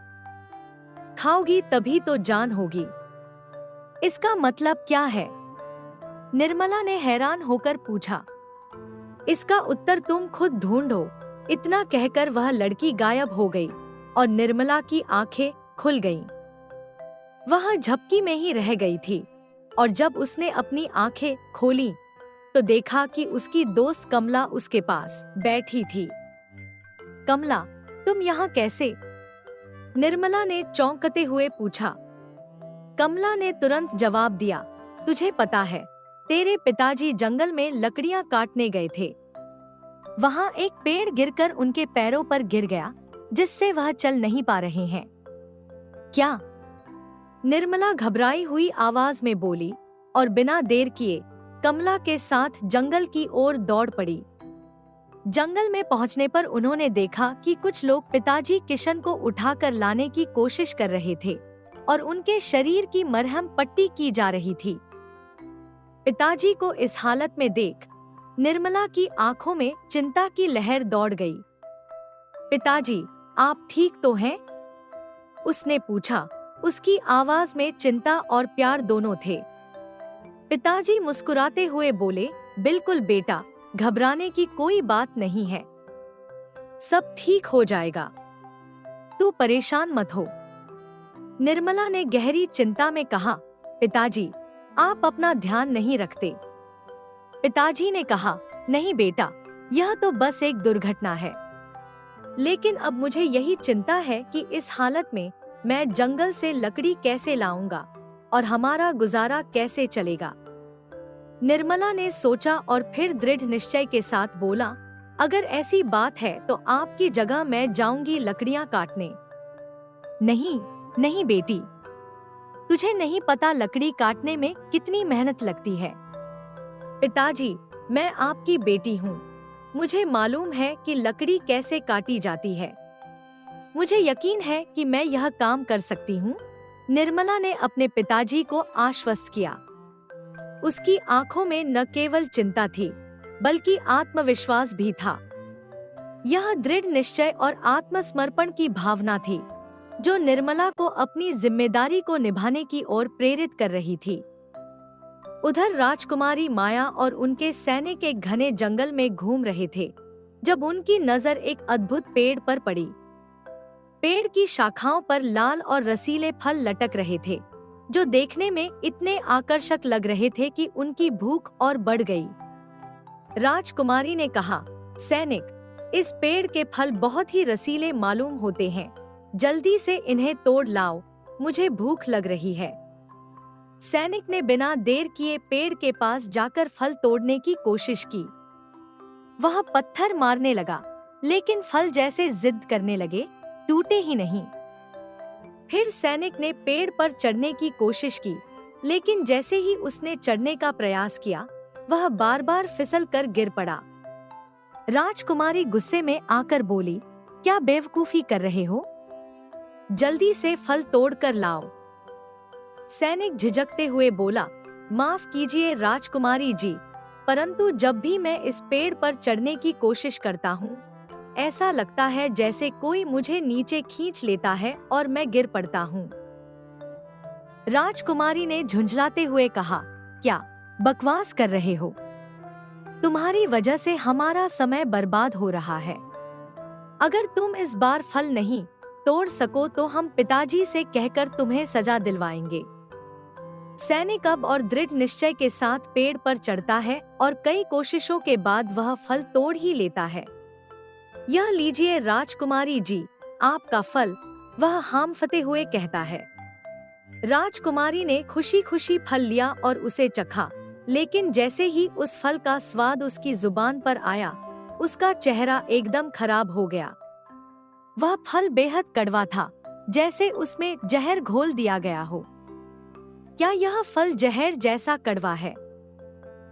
खाओगी तभी तो जान होगी। इसका मतलब क्या है? निर्मला ने हैरान होकर पूछा। इसका उत्तर तुम खुद ढूंढो। इतना कहकर वह लड़की गायब हो गई और निर्मला की आंखें खुल गईं। वह झपकी में ही रह गई थी और जब उसने अपनी आंखें खोली तो देखा कि उसकी दोस्त कमला उसके पास बैठी थी। कमला, तुम यहाँ कैसे? निर्मला ने चौंकते हुए पूछा। कमला ने तुरंत जवाब दिया, तुझे पता है, तेरे पिताजी जंगल में लकड़ियां काटने गए थे। वहाँ एक पेड़ गिरकर उनके पैरों पर गिर गया, जिससे वह चल नहीं पा रहे हैं। क्या? निर्मला घबराई हुई आवाज में बोली और बिना देर किए कमला के साथ जंगल की ओर दौड़ पड़ी। जंगल में पहुंचने पर उन्होंने देखा कि कुछ लोग पिताजी किशन को उठाकर लाने की कोशिश कर रहे थे और उनके शरीर की मरहम पट्टी की जा रही थी। पिताजी को इस हालत में देख निर्मला की आंखों में चिंता की लहर दौड़ गई। पिताजी, आप ठीक तो हैं? उसने पूछा। उसकी आवाज में चिंता और प्यार दोनों थे। पिताजी मुस्कुराते हुए बोले, बिल्कुल बेटा, घबराने की कोई बात नहीं है, सब ठीक हो जाएगा, तू परेशान मत हो। निर्मला ने गहरी चिंता में कहा, पिताजी, आप अपना ध्यान नहीं रखते। पिताजी ने कहा, नहीं बेटा, यह तो बस एक दुर्घटना है, लेकिन अब मुझे यही चिंता है कि इस हालत में मैं जंगल से लकड़ी कैसे लाऊंगा और हमारा गुजारा कैसे चलेगा। निर्मला ने सोचा और फिर दृढ़ निश्चय के साथ बोला, अगर ऐसी बात है तो आपकी जगह मैं जाऊंगी लकड़ियां काटने। नहीं, नहीं बेटी, तुझे नहीं पता लकड़ी काटने में कितनी मेहनत लगती है। पिताजी, मैं आपकी बेटी हूँ। मुझे मालूम है कि लकड़ी कैसे काटी जाती है। मुझे यकीन है कि मैं यह काम कर सकती हूँ। निर्मला ने अपने पिताजी को आश्वस्त किया। उसकी आंखों में न केवल चिंता थी, बल्कि आत्मविश्वास भी था। यह दृढ़ निश्चय और आत्मसमर्पण की भावना थी, जो निर्मला को अपनी जिम्मेदारी को निभाने की ओर प्रेरित कर रही थी। उधर राजकुमारी माया और उनके सैनिक एक घने जंगल में घूम रहे थे, जब उनकी नजर एक अद्भुत पेड़ पर पड़ी। पेड़ की शाखाओं पर लाल और रसीले फल लटक रहे थे, जो देखने में इतने आकर्षक लग रहे थे कि उनकी भूख और बढ़ गई। राजकुमारी ने कहा, सैनिक, इस पेड़ के फल बहुत ही रसीले मालूम होते हैं। जल्दी से इन्हें तोड़ लाओ, मुझे भूख लग रही है। सैनिक ने बिना देर किए पेड़ के पास जाकर फल तोड़ने की कोशिश की। वह पत्थर मारने लगा, लेकिन फल जैसे जिद करने लगे, टूटे ही नहीं। फिर सैनिक ने पेड़ पर चढ़ने की कोशिश की, लेकिन जैसे ही उसने चढ़ने का प्रयास किया, वह बार बार फिसल कर गिर पड़ा। राजकुमारी गुस्से में आकर बोली, क्या बेवकूफी कर रहे हो? जल्दी से फल तोड़ कर लाओ। सैनिक झिझकते हुए बोला, माफ कीजिए राजकुमारी जी, परंतु जब भी मैं इस पेड़ पर चढ़ने की कोशिश करता हूँ, ऐसा लगता है जैसे कोई मुझे नीचे खींच लेता है और मैं गिर पड़ता हूँ। राजकुमारी ने झुंझलाते हुए कहा, क्या बकवास कर रहे हो? तुम्हारी वजह से हमारा समय बर्बाद हो रहा है। अगर तुम इस बार फल नहीं तोड़ सको तो हम पिताजी से कहकर तुम्हें सजा दिलवाएंगे। सैनिक अब और दृढ़ निश्चय के साथ पेड़ पर चढ़ता है और कई कोशिशों के बाद वह फल तोड़ ही लेता है। यह लीजिए राजकुमारी जी, आपका फल, वह हांफते हुए कहता है। राजकुमारी ने खुशी खुशी फल लिया और उसे चखा, लेकिन जैसे ही उस फल का स्वाद उसकी जुबान पर आया, उसका चेहरा एकदम खराब हो गया। वह फल बेहद कड़वा था, जैसे उसमें जहर घोल दिया गया हो। क्या यह फल जहर जैसा कड़वा है?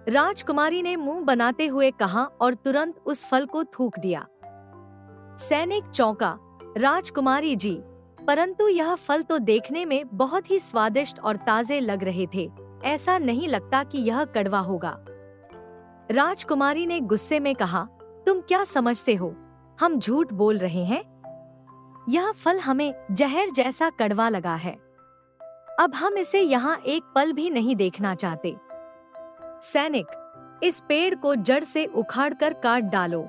राजकुमारी ने मुंह बनाते हुए कहा और तुरंत उस फल को थूक दिया। सैनिक चौंका, राजकुमारी जी, परंतु यह फल तो देखने में बहुत ही स्वादिष्ट और ताजे लग रहे थे, ऐसा नहीं लगता कि यह कड़वा होगा। राजकुमारी ने गुस्से में कहा, तुम क्या समझते हो, हम झूठ बोल रहे हैं? यह फल हमें जहर जैसा कड़वा लगा है। अब हम इसे यहाँ एक पल भी नहीं देखना चाहते। सैनिक, इस पेड़ को जड़ से उखाड़कर काट डालो।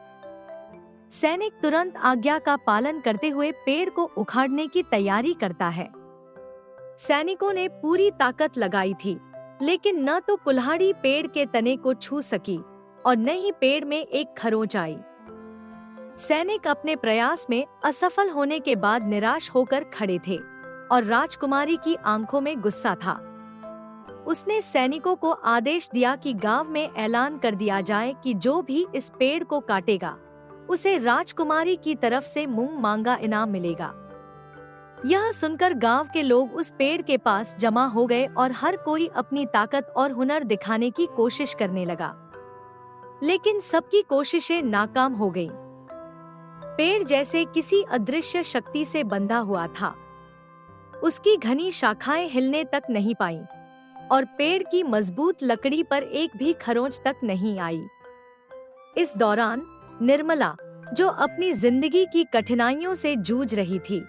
सैनिक तुरंत आज्ञा का पालन करते हुए पेड़ को उखाड़ने की तैयारी करता है। सैनिकों ने पूरी ताकत लगाई थी, लेकिन न तो कुल्हाड़ी पेड़ के तने को छू सकी और न ही पेड़ में एक खरोंच आई। सैनिक अपने प्रयास में असफल होने के बाद निराश होकर खड़े थे और राजकुमारी की आंखों में गुस्सा था। उसने सैनिकों को आदेश दिया कि गांव में ऐलान कर दिया जाए कि जो भी इस पेड़ को काटेगा, उसे राजकुमारी की तरफ से मुंह मांगा इनाम मिलेगा। यह सुनकर गांव के लोग उस पेड़ के पास जमा हो गए और हर कोई अपनी ताकत और हुनर दिखाने की कोशिश करने लगा, लेकिन सबकी कोशिशें नाकाम हो गईं। पेड़ जैसे किसी अदृश्य शक्ति से बंधा हुआ था। उसकी घनी शाखाएं हिलने तक नहीं पाईं और पेड़ की मजबूत लकड़ी पर एक भी खरोंच तक नहीं आई। इस दौरान निर्मला, जो अपनी जिंदगी की कठिनाइयों से जूझ रही थी,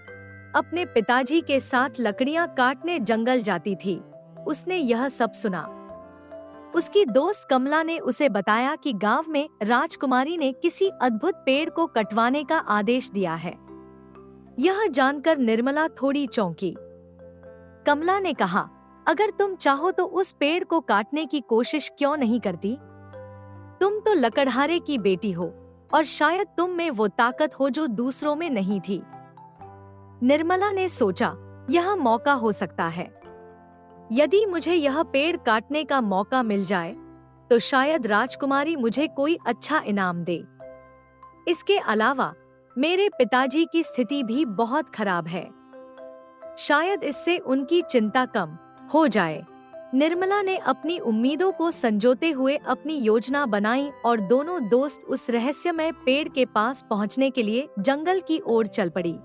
अपने पिताजी के साथ लकड़ियां काटने जंगल जाती थी। उसने यह सब सुना। उसकी दोस्त कमला ने उसे बताया कि गांव में राजकुमारी ने किसी अद्भुत पेड़ को कटवाने का आदेश दिया है। यह जानकर निर्मला थोड़ी चौंकी। कमला ने कहा, अगर तुम चाहो तो उस पेड़ को काटने की कोशिश क्यों नहीं करती? तुम तो लकड़हारे की बेटी हो और शायद तुम में वो ताकत हो जो दूसरों में नहीं थी। निर्मला ने सोचा, यह मौका हो सकता है। यदि मुझे यह पेड़ काटने का मौका मिल जाए, तो शायद राजकुमारी मुझे कोई अच्छा इनाम दे। इसके अलावा मेरे पिताजी की स्थिति भी बहुत खराब है। शायद इससे उनकी चिंता कम हो जाए। निर्मला ने अपनी उम्मीदों को संजोते हुए अपनी योजना बनाई और दोनों दोस्त उस रहस्यमय पेड़ के पास पहुंचने के लिए जंगल की ओर चल पड़ी।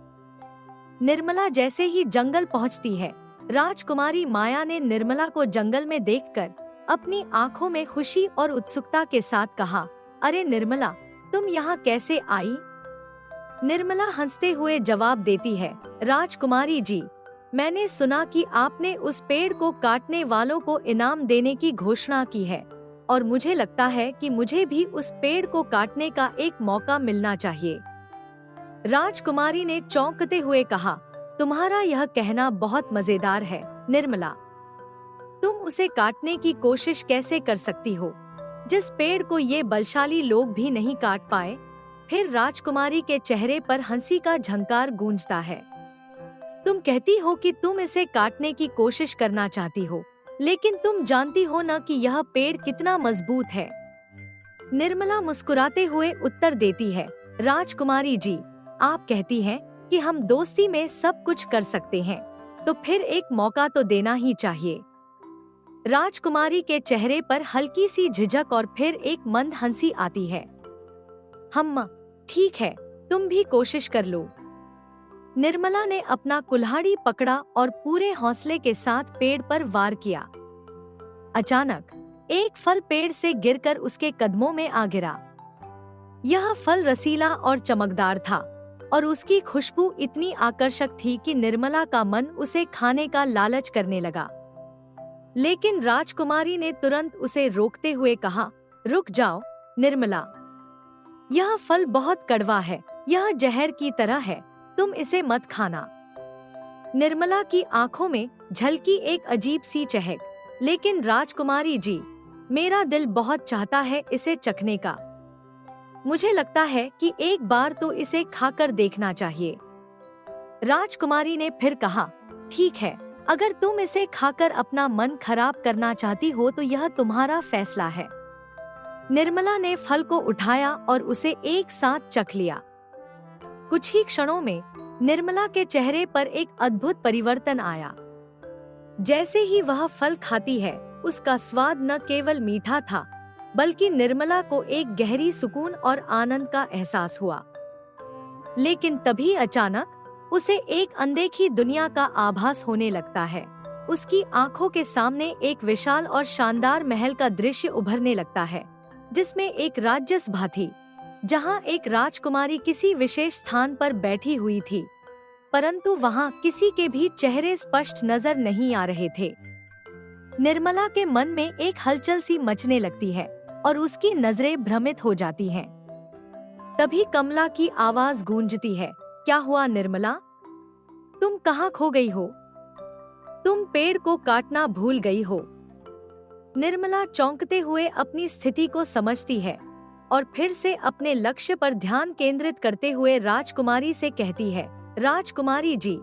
निर्मला जैसे ही जंगल पहुंचती है, राजकुमारी माया ने निर्मला को जंगल में देखकर अपनी आंखों में खुशी और उत्सुकता के साथ कहा, अरे निर्मला, तुम यहाँ कैसे आई? निर्मला हंसते हुए जवाब देती है, राजकुमारी जी, मैंने सुना कि आपने उस पेड़ को काटने वालों को इनाम देने की घोषणा की है और मुझे लगता है कि मुझे भी उस पेड़ को काटने का एक मौका मिलना चाहिए। राजकुमारी ने चौंकते हुए कहा, तुम्हारा यह कहना बहुत मजेदार है निर्मला। तुम उसे काटने की कोशिश कैसे कर सकती हो, जिस पेड़ को ये बलशाली लोग भी नहीं काट पाए? फिर राजकुमारी के चेहरे पर हंसी का झंकार गूंजता है। तुम कहती हो कि तुम इसे काटने की कोशिश करना चाहती हो, लेकिन तुम जानती हो न कि यह पेड़ कितना मजबूत है। निर्मला मुस्कुराते हुए उत्तर देती है, राजकुमारी जी, आप कहती हैं कि हम दोस्ती में सब कुछ कर सकते हैं, तो फिर एक मौका तो देना ही चाहिए। राजकुमारी के चेहरे पर हल्की सी झिझक और फिर एक मंद हंसी आती है। हम्मा, ठीक है, तुम भी कोशिश कर लो। निर्मला ने अपना कुल्हाड़ी पकड़ा और पूरे हौसले के साथ पेड़ पर वार किया। अचानक एक फल पेड़ से गिरकर उसके कदमों में आ गिरा। यह फल रसीला और चमकदार था और उसकी खुशबू इतनी आकर्षक थी कि निर्मला का मन उसे खाने का लालच करने लगा। लेकिन राजकुमारी ने तुरंत उसे रोकते हुए कहा, रुक जाओ निर्मला, यह फल बहुत कड़वा है, यह जहर की तरह है, तुम इसे मत खाना। निर्मला की आंखों में झलकी एक अजीब सी चहक, लेकिन राजकुमारी जी, मेरा दिल बहुत चाहता है इसे चखने का। मुझे लगता है कि एक बार तो इसे खाकर देखना चाहिए। राजकुमारी ने फिर कहा, ठीक है, अगर तुम इसे खाकर अपना मन खराब करना चाहती हो तो यह तुम्हारा फैसला है। निर्मला ने फल को उठाया और उसे एक साथ चख लिया। कुछ ही क्षणों में निर्मला के चेहरे पर एक अद्भुत परिवर्तन आया। जैसे ही वह फल खाती है, उसका स्वाद न केवल मीठा था, बल्कि निर्मला को एक गहरी सुकून और आनंद का एहसास हुआ। लेकिन तभी अचानक उसे एक अनदेखी दुनिया का आभास होने लगता है। उसकी आंखों के सामने एक विशाल और शानदार महल का दृश्य उभरने लगता है, जिसमें एक राजसभा थी, जहां एक राजकुमारी किसी विशेष स्थान पर बैठी हुई थी, परंतु वहां किसी के भी चेहरे स्पष्ट नजर नहीं आ रहे थे। निर्मला के मन में एक हलचल सी मचने लगती है और उसकी नजरें भ्रमित हो जाती हैं। तभी कमला की आवाज गूंजती है, क्या हुआ निर्मला? तुम कहाँ खो गई हो? तुम पेड़ को काटना भूल गई हो। निर्मला चौंकते हुए अपनी स्थिति को समझती है और फिर से अपने लक्ष्य पर ध्यान केंद्रित करते हुए राजकुमारी से कहती है, राजकुमारी जी,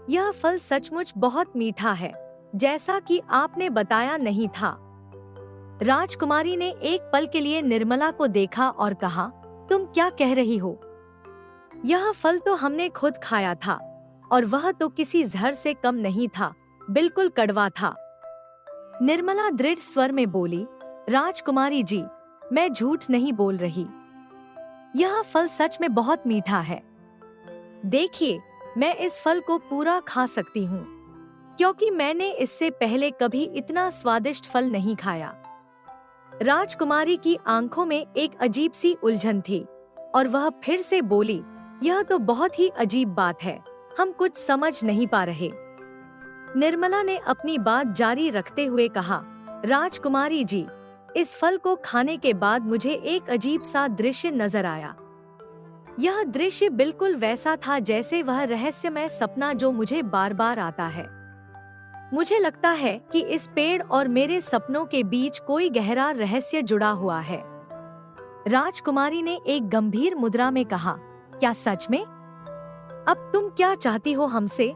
यह फल सचमुच बहुत मीठा है, जैसा कि आपने बताया नहीं था। राजकुमारी ने एक पल के लिए निर्मला को देखा और कहा, तुम क्या कह रही हो? यह फल तो हमने खुद खाया था और वह तो किसी जहर से कम नहीं था, बिल्कुल कड़वा था। निर्मला दृढ़ स्वर में बोली, राजकुमारी जी, मैं झूठ नहीं बोल रही, यह फल सच में बहुत मीठा है। देखिए, मैं इस फल को पूरा खा सकती हूँ, क्योंकि मैंने इससे पहले कभी इतना स्वादिष्ट फल नहीं खाया। राजकुमारी की आंखों में एक अजीब सी उलझन थी और वह फिर से बोली, यह तो बहुत ही अजीब बात है, हम कुछ समझ नहीं पा रहे। निर्मला ने अपनी बात जारी रखते हुए कहा, राजकुमारी जी, इस फल को खाने के बाद मुझे एक अजीब सा दृश्य नजर आया। यह दृश्य बिल्कुल वैसा था जैसे वह रहस्यमय सपना जो मुझे बार बार आता है। मुझे लगता है कि इस पेड़ और मेरे सपनों के बीच कोई गहरा रहस्य जुड़ा हुआ है। राजकुमारी ने एक गंभीर मुद्रा में कहा, क्या सच में? अब तुम क्या चाहती हो हमसे?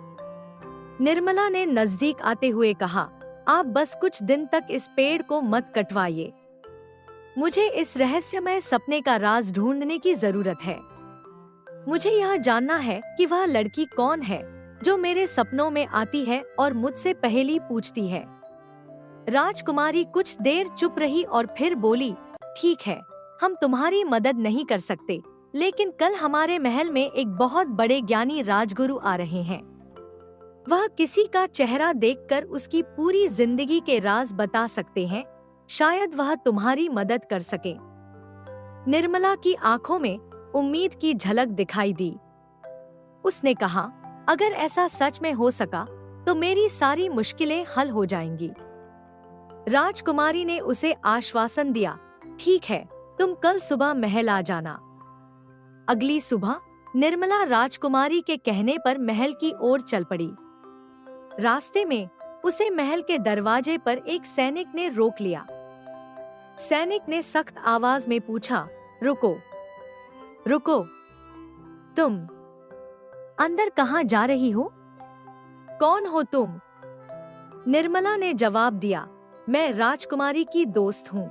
निर्मला ने नजदीक आते हुए कहा, आप बस कुछ दिन तक इस पेड़ को मत कटवाइए। मुझे इस रहस्यमय सपने का राज ढूंढने की जरूरत है। मुझे यह जानना है कि वह लड़की कौन है जो मेरे सपनों में आती है और मुझसे पहेली पूछती है। राजकुमारी कुछ देर चुप रही और फिर बोली, ठीक है, हम तुम्हारी मदद नहीं कर सकते, लेकिन कल हमारे महल में एक बहुत बड़े ज्ञानी राजगुरु आ रहे हैं। वह किसी का चेहरा देखकर उसकी पूरी जिंदगी के राज बता सकते हैं। शायद वह तुम्हारी मदद कर सके। निर्मला की आंखों में उम्मीद की झलक दिखाई दी। उसने कहा, अगर ऐसा सच में हो सका तो मेरी सारी मुश्किलें हल हो जाएंगी। राजकुमारी ने उसे आश्वासन दिया, ठीक है, तुम कल सुबह महल आ जाना। अगली सुबह निर्मला राजकुमारी के कहने पर महल की ओर चल पड़ी। रास्ते में उसे महल के दरवाजे पर एक सैनिक ने रोक लिया। सैनिक ने सख्त आवाज में पूछा, रुको, रुको, तुम अंदर कहाँ जा रही हो? कौन हो तुम? निर्मला ने जवाब दिया, मैं राजकुमारी की दोस्त हूँ।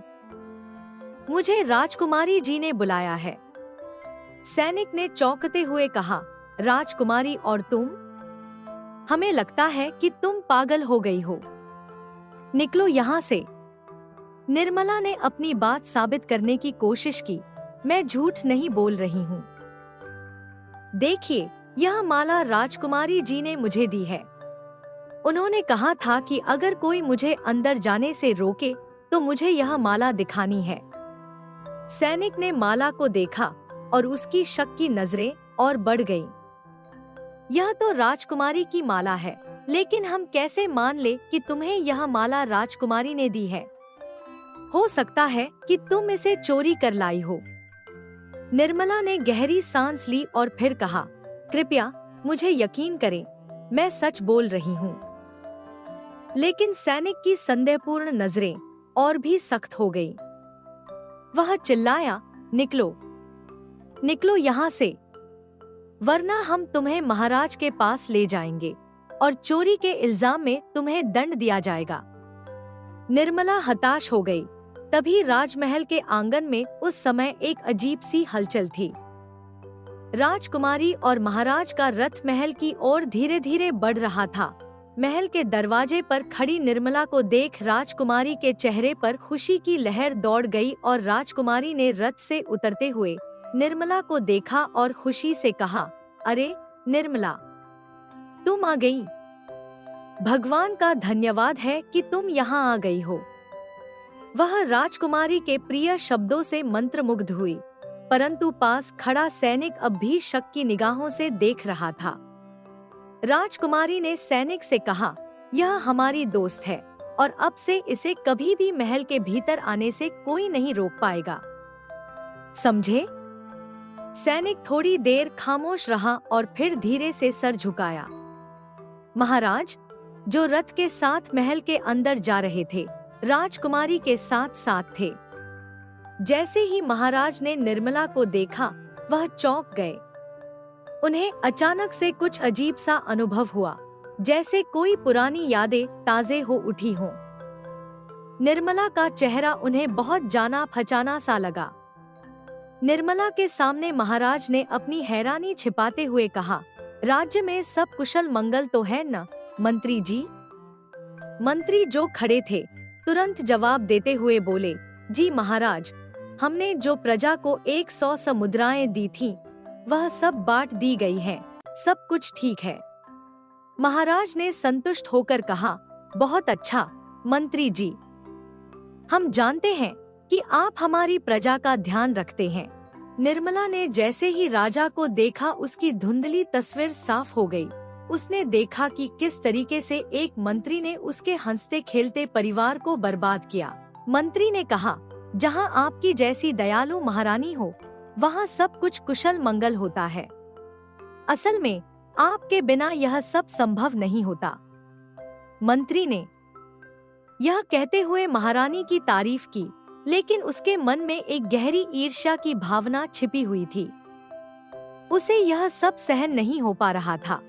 मुझे राजकुमारी जी ने बुलाया है। सैनिक ने चौंकते हुए कहा, राजकुमारी और तुम? हमें लगता है कि तुम पागल हो गई हो। निकलो यहाँ से। निर्मला ने अपनी बात साबित करने की कोशिश की, मैं झूठ नहीं बोल रही हूँ। देखिए, यह माला राजकुमारी जी ने मुझे दी है। उन्होंने कहा था कि अगर कोई मुझे अंदर जाने से रोके तो मुझे यह माला दिखानी है। सैनिक ने माला को देखा और उसकी शक की नजरें और बढ़ गईं। यह तो राजकुमारी की माला है, लेकिन हम कैसे मान ले कि तुम्हें यह माला राजकुमारी ने दी है? हो सकता है कि तुम इसे चोरी कर लाई हो। निर्मला ने गहरी सांस ली और फिर कहा, कृपया मुझे यकीन करें, मैं सच बोल रही हूँ। लेकिन सैनिक की संदेहपूर्ण नजरें और भी सख्त हो गईं। वह चिल्लाया, निकलो, निकलो यहाँ से, वरना हम तुम्हें महाराज के पास ले जाएंगे और चोरी के इल्जाम में तुम्हें दंड दिया जाएगा। निर्मला हताश हो गई। तभी राजमहल के आंगन में उस समय एक अजीब सी हलचल थी। राजकुमारी और महाराज का रथ महल की ओर धीरे धीरे बढ़ रहा था। महल के दरवाजे पर खड़ी निर्मला को देख राजकुमारी के चेहरे पर खुशी की लहर दौड़ गई और राजकुमारी ने रथ से उतरते हुए निर्मला को देखा और खुशी से कहा, अरे निर्मला, तुम आ गई। भगवान का धन्यवाद है कि तुम यहाँ आ गई हो। वह राजकुमारी के प्रिय शब्दों से मंत्रमुग्ध हुई, परंतु पास खड़ा सैनिक अब भी शक की निगाहों से देख रहा था। राजकुमारी ने सैनिक से कहा, यह हमारी दोस्त है और अब से इसे कभी भी महल के भीतर आने से कोई नहीं रोक पाएगा, समझे? सैनिक थोड़ी देर खामोश रहा और फिर धीरे से सर झुकाया। महाराज, जो रथ के साथ महल के अंदर जा रहे थे, राजकुमारी के साथ साथ थे। जैसे ही महाराज ने निर्मला को देखा, वह चौंक गए। उन्हें अचानक से कुछ अजीब सा अनुभव हुआ, जैसे कोई पुरानी यादें ताजे हो उठी हों। निर्मला का चेहरा उन्हें बहुत जाना पहचाना सा लगा। निर्मला के सामने महाराज ने अपनी हैरानी छिपाते हुए कहा, राज्य में सब कुशल मंगल तो है न, मंत्री जी? मंत्री जो खड़े थे तुरंत जवाब देते हुए बोले, जी महाराज, हमने जो प्रजा को 100 मुद्राएं दी थीं, वह सब बांट दी गई हैं, सब कुछ ठीक है। महाराज ने संतुष्ट होकर कहा, बहुत अच्छा मंत्री जी, हम जानते हैं कि आप हमारी प्रजा का ध्यान रखते हैं। निर्मला ने जैसे ही राजा को देखा, उसकी धुंधली तस्वीर साफ हो गई। उसने देखा कि किस तरीके से एक मंत्री ने उसके हंसते खेलते परिवार को बर्बाद किया। मंत्री ने कहा, जहां आपकी जैसी दयालु महारानी हो, वहां सब कुछ कुशल मंगल होता है। असल में आपके बिना यह सब संभव नहीं होता। मंत्री ने यह कहते हुए महारानी की तारीफ की, लेकिन उसके मन में एक गहरी ईर्ष्या की भावना छिपी हुई थी। उसे यह सब सहन नहीं हो पा रहा था।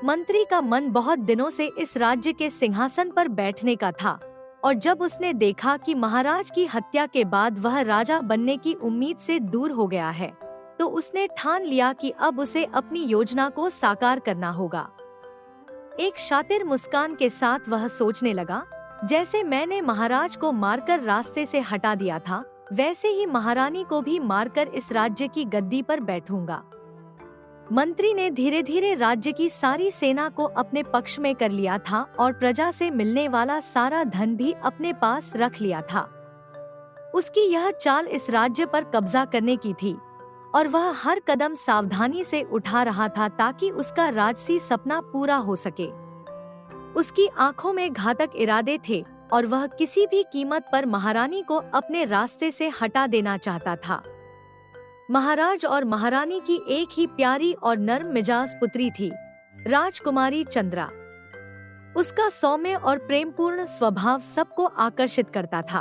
मंत्री का मन बहुत दिनों से इस राज्य के सिंहासन पर बैठने का था, और जब उसने देखा कि महाराज की हत्या के बाद वह राजा बनने की उम्मीद से दूर हो गया है, तो उसने ठान लिया कि अब उसे अपनी योजना को साकार करना होगा। एक शातिर मुस्कान के साथ वह सोचने लगा, जैसे मैंने महाराज को मारकर रास्ते से हटा दिया था, वैसे ही महारानी को भी मारकर इस राज्य की गद्दी पर बैठूंगा। मंत्री ने धीरे धीरे राज्य की सारी सेना को अपने पक्ष में कर लिया था और प्रजा से मिलने वाला सारा धन भी अपने पास रख लिया था। उसकी यह चाल इस राज्य पर कब्जा करने की थी और वह हर कदम सावधानी से उठा रहा था ताकि उसका राजसी सपना पूरा हो सके। उसकी आंखों में घातक इरादे थे और वह किसी भी कीमत पर महारानी को अपने रास्ते से हटा देना चाहता था। महाराज और महारानी की एक ही प्यारी और नर्म मिजाज पुत्री थी, राजकुमारी चंद्रा। उसका सौम्य और प्रेमपूर्ण स्वभाव सबको आकर्षित करता था।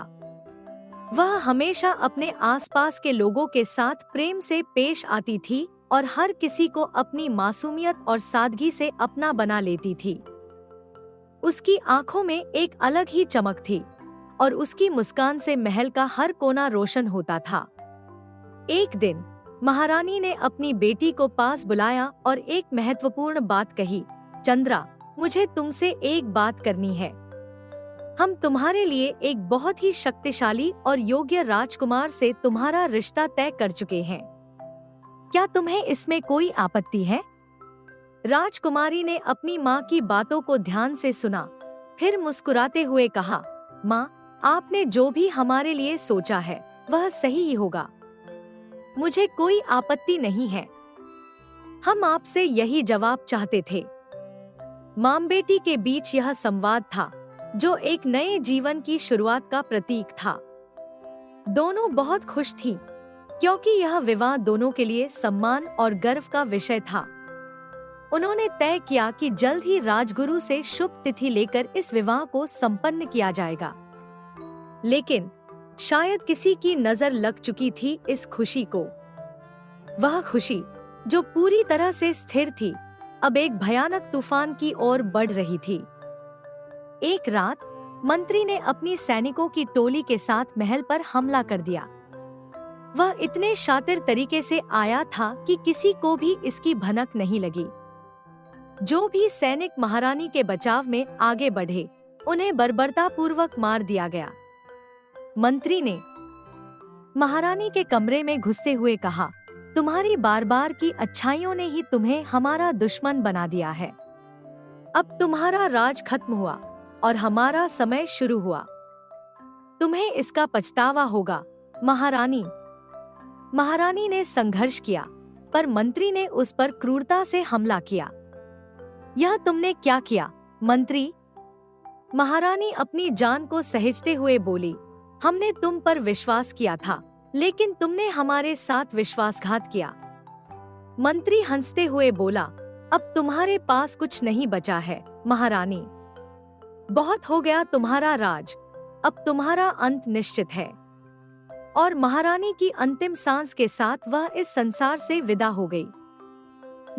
वह हमेशा अपने आसपास के लोगों के साथ प्रेम से पेश आती थी और हर किसी को अपनी मासूमियत और सादगी से अपना बना लेती थी। उसकी आंखों में एक अलग ही चमक थी और उसकी मुस्कान से महल का हर कोना रोशन होता था। एक दिन महारानी ने अपनी बेटी को पास बुलाया और एक महत्वपूर्ण बात कही, चंद्रा, मुझे तुमसे एक बात करनी है। हम तुम्हारे लिए एक बहुत ही शक्तिशाली और योग्य राजकुमार से तुम्हारा रिश्ता तय कर चुके हैं। क्या तुम्हें इसमें कोई आपत्ति है? राजकुमारी ने अपनी माँ की बातों को ध्यान से सुना, फिर मुस्कुराते हुए कहा, माँ, आपने जो भी हमारे लिए सोचा है वह सही ही होगा। मुझे कोई आपत्ति नहीं है। हम आपसे यही जवाब चाहते थे। माँ बेटी के बीच यह संवाद था जो एक नए जीवन की शुरुआत का प्रतीक था। दोनों बहुत खुश थीं, क्योंकि यह विवाह दोनों के लिए सम्मान और गर्व का विषय था। उन्होंने तय किया कि जल्द ही राजगुरु से शुभ तिथि लेकर इस विवाह को संपन्न किया जाएगा। लेकिन शायद किसी की नजर लग चुकी थी इस खुशी को। वह खुशी जो पूरी तरह से स्थिर थी, अब एक भयानक तूफान की ओर बढ़ रही थी। एक रात मंत्री ने अपनी सैनिकों की टोली के साथ महल पर हमला कर दिया। वह इतने शातिर तरीके से आया था कि किसी को भी इसकी भनक नहीं लगी। जो भी सैनिक महारानी के बचाव में आगे बढ़े, उन्हें बर्बरतापूर्वक मार दिया गया। मंत्री ने महारानी के कमरे में घुसते हुए कहा, तुम्हारी बार बार की अच्छाइयों ने ही तुम्हें हमारा दुश्मन बना दिया है। अब तुम्हारा राज खत्म हुआ और हमारा समय शुरू हुआ। तुम्हें इसका पछतावा होगा, महारानी। महारानी ने संघर्ष किया, पर मंत्री ने उस पर क्रूरता से हमला किया। यह तुमने क्या किया, मंत्री? महारानी अपनी जान को सहेजते हुए बोली, हमने तुम पर विश्वास किया था, लेकिन तुमने हमारे साथ विश्वासघात किया। मंत्री हंसते हुए बोला, अब तुम्हारे पास कुछ नहीं बचा है, महारानी। बहुत हो गया तुम्हारा राज, अब तुम्हारा अंत निश्चित है। और महारानी की अंतिम सांस के साथ वह इस संसार से विदा हो गई।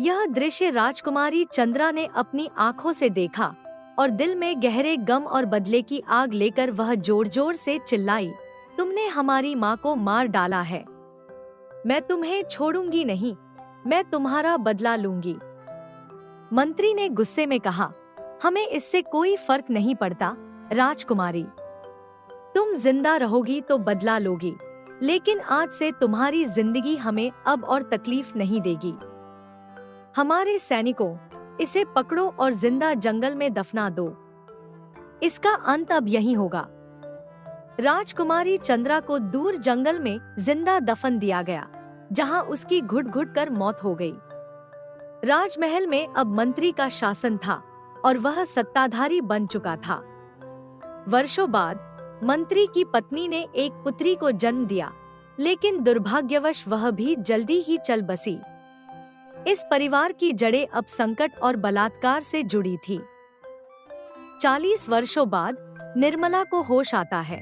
यह दृश्य राजकुमारी चंद्रा ने अपनी आंखों से देखा और दिल में गहरे गम और बदले की आग लेकर वह जोर जोर से चिल्लाई, तुमने हमारी माँ को मार डाला है। मैं तुम्हें छोड़ूंगी नहीं, मैं तुम्हारा बदला लूंगी। मंत्री ने गुस्से में कहा, हमें इससे कोई फर्क नहीं पड़ता, राजकुमारी। तुम जिंदा रहोगी तो बदला लोगी, लेकिन आज से तुम्हारी जिंदगी हमें अब और तकलीफ नहीं देगी। हमारे सैनिकों, इसे पकड़ो और जिंदा जंगल में दफना दो। इसका अंत अब यहीं होगा। राजकुमारी चंद्रा को दूर जंगल में जिंदा दफन दिया गया, जहां उसकी घुट घुट कर मौत हो गई। राजमहल में अब मंत्री का शासन था और वह सत्ताधारी बन चुका था। वर्षों बाद मंत्री की पत्नी ने एक पुत्री को जन्म दिया, लेकिन दुर्भाग्यवश वह भी जल्दी ही चल बसी। इस परिवार की जड़ें अब संकट और बलात्कार से जुड़ी थी। 40 वर्षों बाद निर्मला को होश आता है।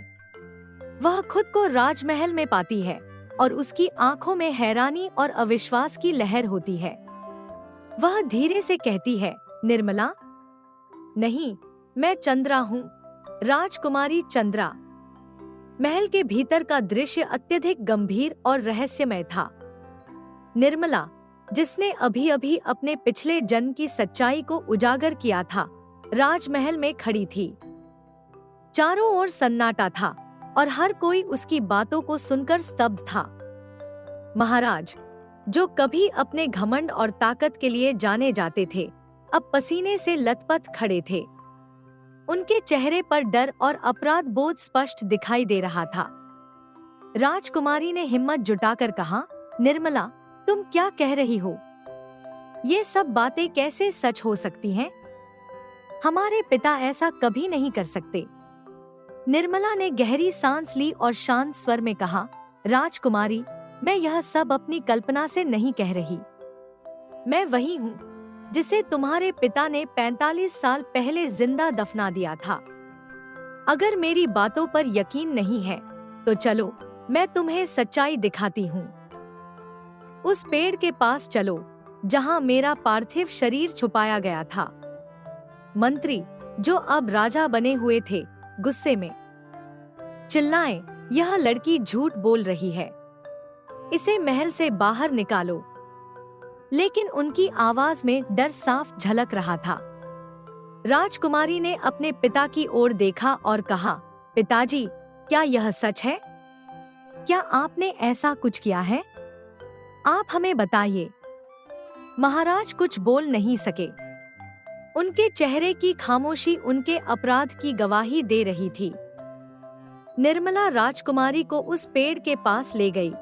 वह खुद को राजमहल में पाती है और उसकी आंखों में हैरानी और अविश्वास की लहर होती है। वह धीरे से कहती है, निर्मला? नहीं, मैं चंद्रा हूँ, राजकुमारी चंद्रा। महल के भीतर का दृश्य अत्यधिक गंभीर और रहस्यमय था। निर्मला, जिसने अभी अभी अपने पिछले जन्म की सच्चाई को उजागर किया था, राजमहल में खड़ी थी। चारों ओर सन्नाटा था और हर कोई उसकी बातों को सुनकर स्तब्ध था। महाराज, जो कभी अपने घमंड और ताकत के लिए जाने जाते थे, अब पसीने से लथपथ खड़े थे। उनके चेहरे पर डर और अपराध बोध स्पष्ट दिखाई दे रहा था। राजकुमारी ने हिम्मत जुटाकर कहा, निर्मला, तुम क्या कह रही हो? ये सब बातें कैसे सच हो सकती हैं? हमारे पिता ऐसा कभी नहीं कर सकते। निर्मला ने गहरी सांस ली और शांत स्वर में कहा, राजकुमारी, मैं यह सब अपनी कल्पना से नहीं कह रही। मैं वही हूँ जिसे तुम्हारे पिता ने 45 साल पहले जिंदा दफना दिया था। अगर मेरी बातों पर यकीन नहीं है तो चलो, मैं तुम्हें सच्चाई दिखाती हूँ। उस पेड़ के पास चलो जहाँ मेरा पार्थिव शरीर छुपाया गया था। मंत्री, जो अब राजा बने हुए थे, गुस्से में चिल्लाए, यह लड़की झूठ बोल रही है, इसे महल से बाहर निकालो। लेकिन उनकी आवाज में डर साफ झलक रहा था। राजकुमारी ने अपने पिता की ओर देखा और कहा, पिताजी, क्या यह सच है? क्या आपने ऐसा कुछ किया है? आप हमें बताइए। महाराज कुछ बोल नहीं सके। उनके चेहरे की खामोशी उनके अपराध की गवाही दे रही थी। निर्मला राजकुमारी को उस पेड़ के पास ले गई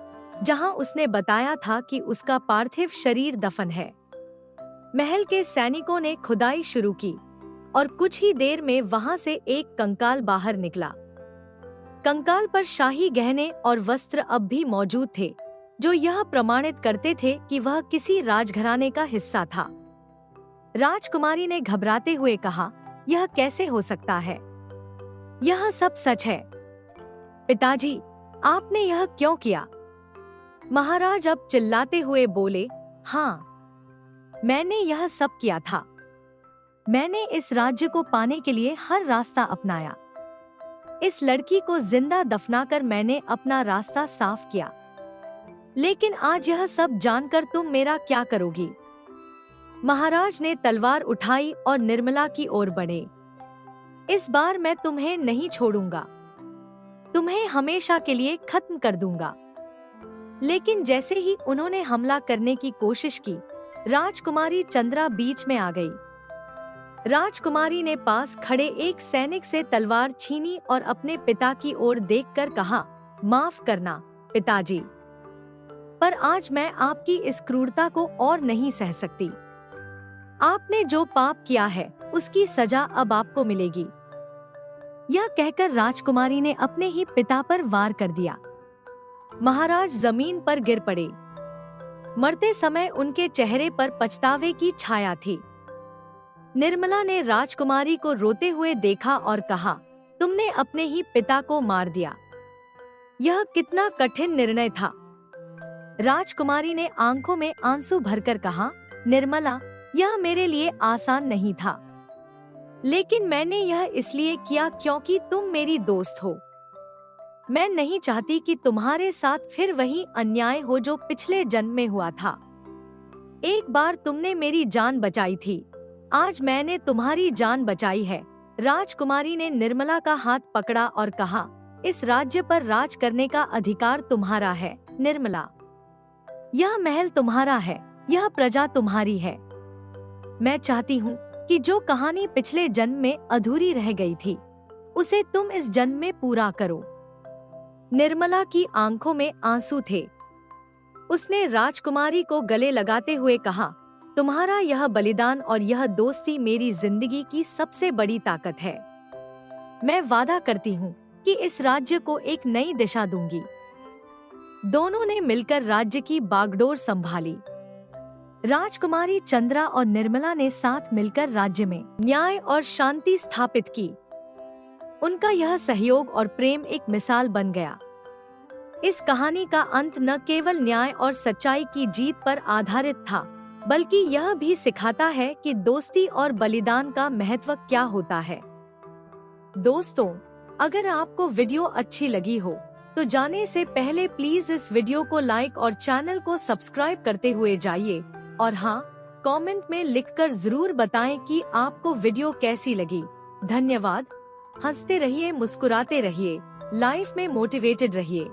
जहां उसने बताया था कि उसका पार्थिव शरीर दफन है। महल के सैनिकों ने खुदाई शुरू की और कुछ ही देर में वहां से एक कंकाल बाहर निकला। कंकाल पर शाही गहने और वस्त्र अब भी मौजूद थे, जो यह प्रमाणित करते थे कि वह किसी राजघराने का हिस्सा था। राजकुमारी ने घबराते हुए कहा, यह कैसे हो सकता है? यह सब सच है। पिताजी, आपने यह क्यों किया? महाराज अब चिल्लाते हुए बोले, हाँ, मैंने यह सब किया था। मैंने इस राज्य को पाने के लिए हर रास्ता अपनाया। इस लड़की को जिंदा दफनाकर मैंने अपना रास्ता साफ किया। लेकिन आज यह सब जानकर तुम मेरा क्या करोगी? महाराज ने तलवार उठाई और निर्मला की ओर बढ़े। इस बार मैं तुम्हें नहीं छोड़ूंगा, तुम्हें हमेशा के लिए खत्म कर दूंगा। लेकिन जैसे ही उन्होंने हमला करने की कोशिश की, राजकुमारी चंद्रा बीच में आ गई। राजकुमारी ने पास खड़े एक सैनिक से तलवार छीनी और अपने पिता की ओर देखकर कहा, माफ करना पिताजी, पर आज मैं आपकी इस क्रूरता को और नहीं सह सकती। आपने जो पाप किया है उसकी सजा अब आपको मिलेगी। यह कहकर राजकुमारी ने अपने ही पिता पर वार कर दिया। महाराज जमीन पर गिर पड़े। मरते समय उनके चेहरे पर पछतावे की छाया थी। निर्मला ने राजकुमारी को रोते हुए देखा और कहा, तुमने अपने ही पिता को मार दिया। यह कितना कठिन निर्णय था। राजकुमारी ने आंखों में आंसू भरकर कहा, निर्मला, यह मेरे लिए आसान नहीं था, लेकिन मैंने यह इसलिए किया क्योंकि तुम मेरी दोस्त हो। मैं नहीं चाहती कि तुम्हारे साथ फिर वही अन्याय हो जो पिछले जन्म में हुआ था। एक बार तुमने मेरी जान बचाई थी, आज मैंने तुम्हारी जान बचाई है। राजकुमारी ने निर्मला का हाथ पकड़ा और कहा, इस राज्य पर राज करने का अधिकार तुम्हारा है निर्मला। यह महल तुम्हारा है, यह प्रजा तुम्हारी है। मैं चाहती हूँ कि जो कहानी पिछले जन्म में अधूरी रह गई थी, उसे तुम इस जन्म में पूरा करो। निर्मला की आंखों में आंसू थे। उसने राजकुमारी को गले लगाते हुए कहा, तुम्हारा यह बलिदान और यह दोस्ती मेरी जिंदगी की सबसे बड़ी ताकत है। मैं वादा करती हूँ कि इस राज्य को एक नई दिशा दूंगी। दोनों ने मिलकर राज्य की बागडोर संभाली। राजकुमारी चंद्रा और निर्मला ने साथ मिलकर राज्य में न्याय और शांति स्थापित की। उनका यह सहयोग और प्रेम एक मिसाल बन गया। इस कहानी का अंत न केवल न्याय और सच्चाई की जीत पर आधारित था, बल्कि यह भी सिखाता है कि दोस्ती और बलिदान का महत्व क्या होता है। दोस्तों, अगर आपको वीडियो अच्छी लगी हो तो जाने से पहले प्लीज इस वीडियो को लाइक और चैनल को सब्सक्राइब करते हुए जाइए। और हाँ, कमेंट में लिखकर जरूर बताएं कि आपको वीडियो कैसी लगी। धन्यवाद। हंसते रहिए, मुस्कुराते रहिए, लाइफ में मोटिवेटेड रहिए।